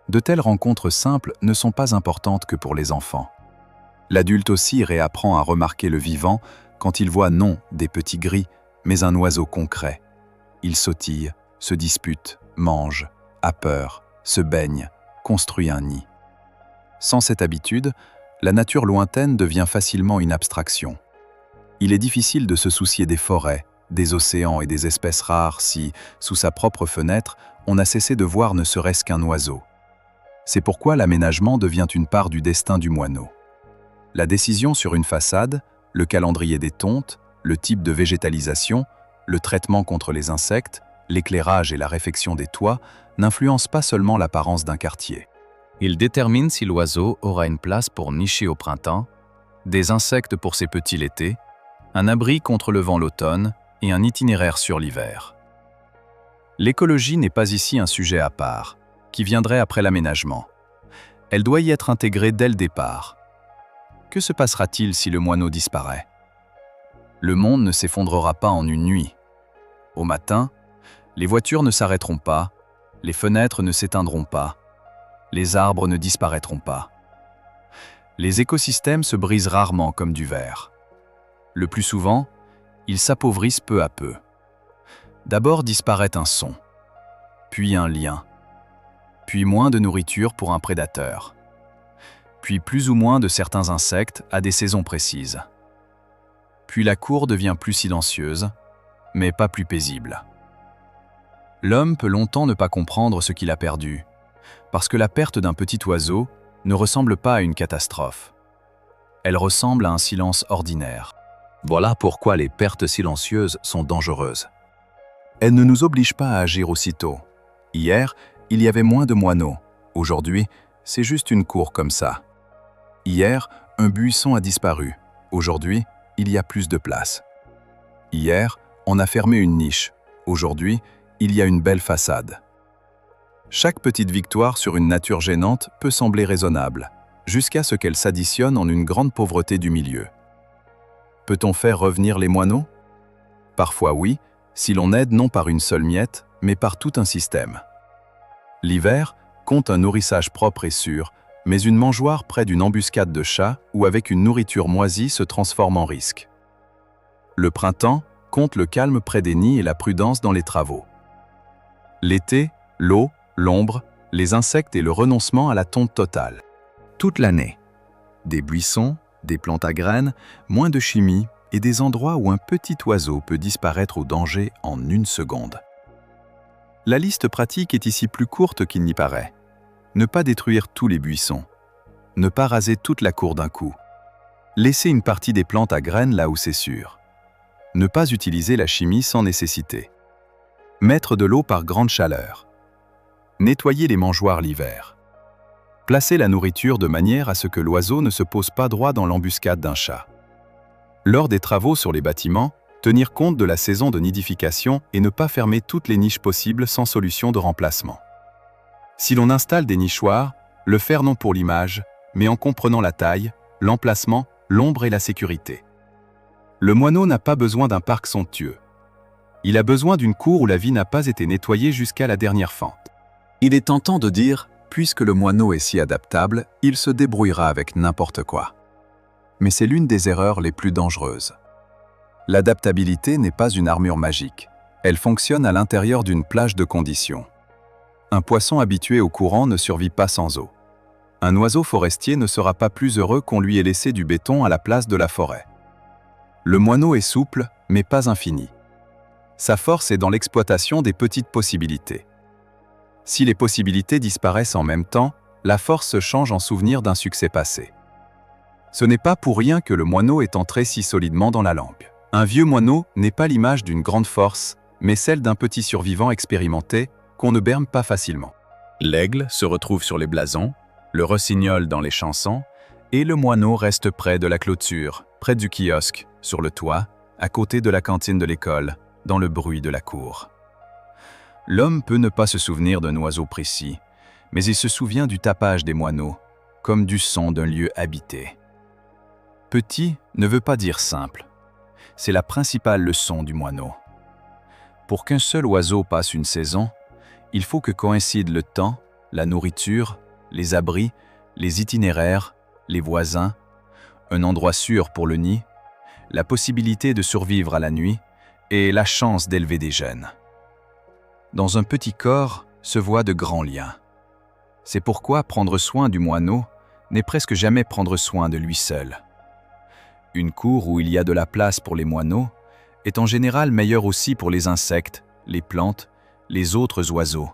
S1: De telles rencontres simples ne sont pas importantes que pour les enfants. L'adulte aussi réapprend à remarquer le vivant quand il voit non des petits gris, mais un oiseau concret. Il sautille, se dispute, mange, a peur, se baigne, construit un nid. Sans cette habitude, la nature lointaine devient facilement une abstraction. Il est difficile de se soucier des forêts, des océans et des espèces rares si, sous sa propre fenêtre, on a cessé de voir ne serait-ce qu'un oiseau. C'est pourquoi l'aménagement devient une part du destin du moineau. La décision sur une façade, le calendrier des tontes, le type de végétalisation, le traitement contre les insectes, l'éclairage et la réfection des toits n'influencent pas seulement l'apparence d'un quartier.
S2: Il détermine si l'oiseau aura une place pour nicher au printemps, des insectes pour ses petits l'été, un abri contre le vent l'automne et un itinéraire sur l'hiver. L'écologie n'est pas ici un sujet à part, qui viendrait après l'aménagement. Elle doit y être intégrée dès le départ. Que se passera-t-il si le moineau disparaît? Le monde ne s'effondrera pas en une nuit. Au matin, les voitures ne s'arrêteront pas, les fenêtres ne s'éteindront pas, les arbres ne disparaîtront pas. Les écosystèmes se brisent rarement comme du verre. Le plus souvent, ils s'appauvrissent peu à peu. D'abord disparaît un son, puis un lien, puis moins de nourriture pour un prédateur, puis plus ou moins de certains insectes à des saisons précises. Puis la cour devient plus silencieuse, mais pas plus paisible. L'homme peut longtemps ne pas comprendre ce qu'il a perdu, parce que la perte d'un petit oiseau ne ressemble pas à une catastrophe. Elle ressemble à un silence ordinaire. Voilà pourquoi les pertes silencieuses sont dangereuses. Elles ne nous obligent pas à agir aussitôt. Hier, il y avait moins de moineaux. Aujourd'hui, c'est juste une cour comme ça. Hier, un buisson a disparu. Aujourd'hui, il y a plus de place. Hier, on a fermé une niche. Aujourd'hui, il y a une belle façade. Chaque petite victoire sur une nature gênante peut sembler raisonnable, jusqu'à ce qu'elle s'additionne en une grande pauvreté du milieu. Peut-on faire revenir les moineaux? Parfois oui, si l'on aide non par une seule miette, mais par tout un système. L'hiver compte un nourrissage propre et sûr, mais une mangeoire près d'une embuscade de chats ou avec une nourriture moisie se transforme en risque. Le printemps compte le calme près des nids et la prudence dans les travaux. L'été, l'eau, l'ombre, les insectes et le renoncement à la tonte totale. Toute l'année. Des buissons, des plantes à graines, moins de chimie et des endroits où un petit oiseau peut disparaître au danger en une seconde. La liste pratique est ici plus courte qu'il n'y paraît. Ne pas détruire tous les buissons. Ne pas raser toute la cour d'un coup. Laisser une partie des plantes à graines là où c'est sûr. Ne pas utiliser la chimie sans nécessité. Mettre de l'eau par grande chaleur. Nettoyer les mangeoires l'hiver. Placer la nourriture de manière à ce que l'oiseau ne se pose pas droit dans l'embuscade d'un chat. Lors des travaux sur les bâtiments, tenir compte de la saison de nidification et ne pas fermer toutes les niches possibles sans solution de remplacement. Si l'on installe des nichoirs, le faire non pour l'image, mais en comprenant la taille, l'emplacement, l'ombre et la sécurité. Le moineau n'a pas besoin d'un parc somptueux. Il a besoin d'une cour où la vie n'a pas été nettoyée jusqu'à la dernière fente. Il est tentant de dire, puisque le moineau est si adaptable, il se débrouillera avec n'importe quoi. Mais c'est l'une des erreurs les plus dangereuses. L'adaptabilité n'est pas une armure magique. Elle fonctionne à l'intérieur d'une plage de conditions. Un poisson habitué au courant ne survit pas sans eau. Un oiseau forestier ne sera pas plus heureux qu'on lui ait laissé du béton à la place de la forêt. Le moineau est souple, mais pas infini. Sa force est dans l'exploitation des petites possibilités. Si les possibilités disparaissent en même temps, la force se change en souvenir d'un succès passé. Ce n'est pas pour rien que le moineau est entré si solidement dans la langue. Un vieux moineau n'est pas l'image d'une grande force, mais celle d'un petit survivant expérimenté qu'on ne berme pas facilement. L'aigle se retrouve sur les blasons, le rossignol dans les chansons, et le moineau reste près de la clôture, près du kiosque, sur le toit, à côté de la cantine de l'école, dans le bruit de la cour. L'homme peut ne pas se souvenir d'un oiseau précis, mais il se souvient du tapage des moineaux, comme du son d'un lieu habité. Petit ne veut pas dire simple. C'est la principale leçon du moineau. Pour qu'un seul oiseau passe une saison, il faut que coïncident le temps, la nourriture, les abris, les itinéraires, les voisins, un endroit sûr pour le nid, la possibilité de survivre à la nuit et la chance d'élever des jeunes. Dans un petit corps se voient de grands liens. C'est pourquoi prendre soin du moineau n'est presque jamais prendre soin de lui seul. Une cour où il y a de la place pour les moineaux est en général meilleure aussi pour les insectes, les plantes, les autres oiseaux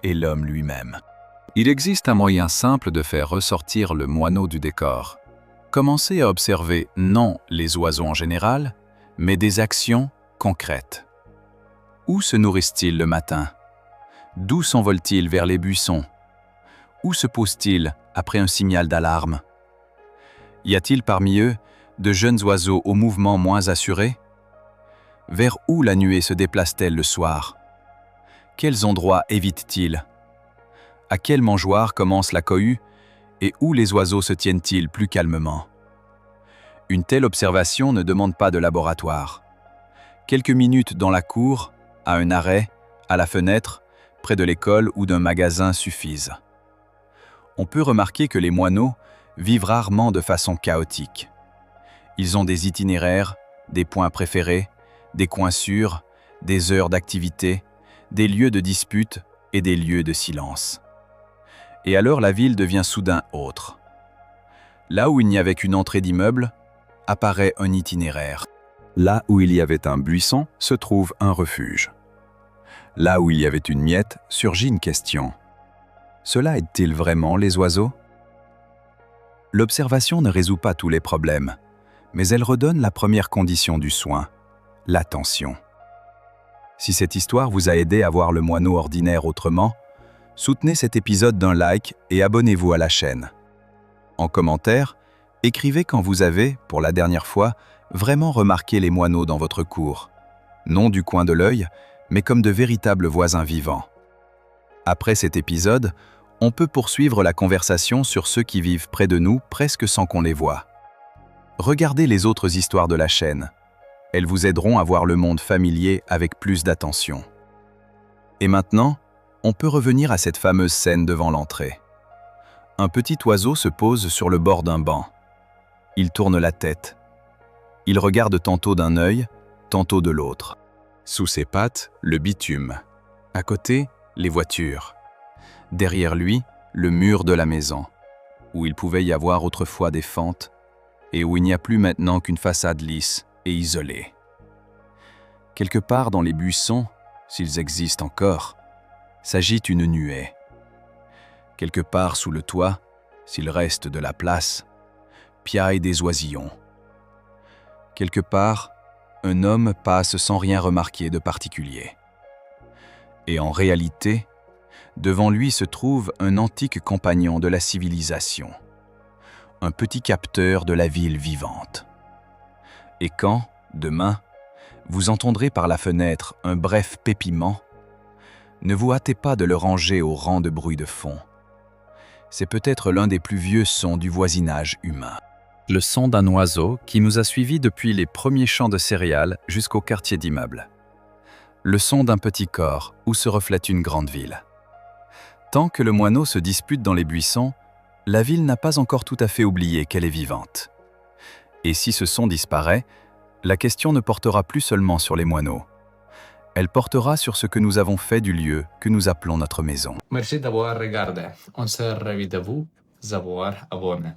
S2: et l'homme lui-même. Il existe un moyen simple de faire ressortir le moineau du décor. Commencez à observer non les oiseaux en général, mais des actions concrètes. Où se nourrissent-ils le matin? D'où s'envolent-ils vers les buissons? Où se posent-ils après un signal d'alarme? Y a-t-il parmi eux de jeunes oiseaux au mouvement moins assuré? Vers où la nuée se déplace-t-elle le soir? Quels endroits évitent-ils? À quelle mangeoire commence la cohue et où les oiseaux se tiennent-ils plus calmement? Une telle observation ne demande pas de laboratoire. Quelques minutes dans la cour, à un arrêt, à la fenêtre, près de l'école ou d'un magasin suffisent. On peut remarquer que les moineaux vivent rarement de façon chaotique. Ils ont des itinéraires, des points préférés, des coins sûrs, des heures d'activité, des lieux de dispute et des lieux de silence. Et alors la ville devient soudain autre. Là où il n'y avait qu'une entrée d'immeuble, apparaît un itinéraire.
S1: Là où il y avait un buisson, se trouve un refuge. Là où il y avait une miette, surgit une question. Cela aide-t-il vraiment les oiseaux? L'observation ne résout pas tous les problèmes, mais elle redonne la première condition du soin, l'attention. Si cette histoire vous a aidé à voir le moineau ordinaire autrement, soutenez cet épisode d'un like et abonnez-vous à la chaîne. En commentaire, écrivez quand vous avez, pour la dernière fois, vraiment remarqué les moineaux dans votre cour. Non du coin de l'œil, mais comme de véritables voisins vivants. Après cet épisode, on peut poursuivre la conversation sur ceux qui vivent près de nous presque sans qu'on les voie. Regardez les autres histoires de la chaîne. Elles vous aideront à voir le monde familier avec plus d'attention. Et maintenant, on peut revenir à cette fameuse scène devant l'entrée. Un petit oiseau se pose sur le bord d'un banc. Il tourne la tête. Il regarde tantôt d'un œil, tantôt de l'autre. Sous ses pattes, le bitume. À côté, les voitures. Derrière lui, le mur de la maison, où il pouvait y avoir autrefois des fentes, et où il n'y a plus maintenant qu'une façade lisse et isolée. Quelque part dans les buissons, s'ils existent encore, s'agite une nuée. Quelque part sous le toit, s'il reste de la place, piaillent des oisillons. Quelque part, un homme passe sans rien remarquer de particulier. Et en réalité, devant lui se trouve un antique compagnon de la civilisation, un petit capteur de la ville vivante. Et quand, demain, vous entendrez par la fenêtre un bref pépiment, ne vous hâtez pas de le ranger au rang de bruit de fond. C'est peut-être l'un des plus vieux sons du voisinage humain. Le son d'un oiseau qui nous a suivis depuis les premiers champs de céréales jusqu'au quartier d'immeubles. Le son d'un petit corps où se reflète une grande ville. Tant que le moineau se dispute dans les buissons, la ville n'a pas encore tout à fait oublié qu'elle est vivante. Et si ce son disparaît, la question ne portera plus seulement sur les moineaux. Elle portera sur ce que nous avons fait du lieu que nous appelons notre maison.
S3: Merci d'avoir regardé. On se revoit vous, d'avoir abonné.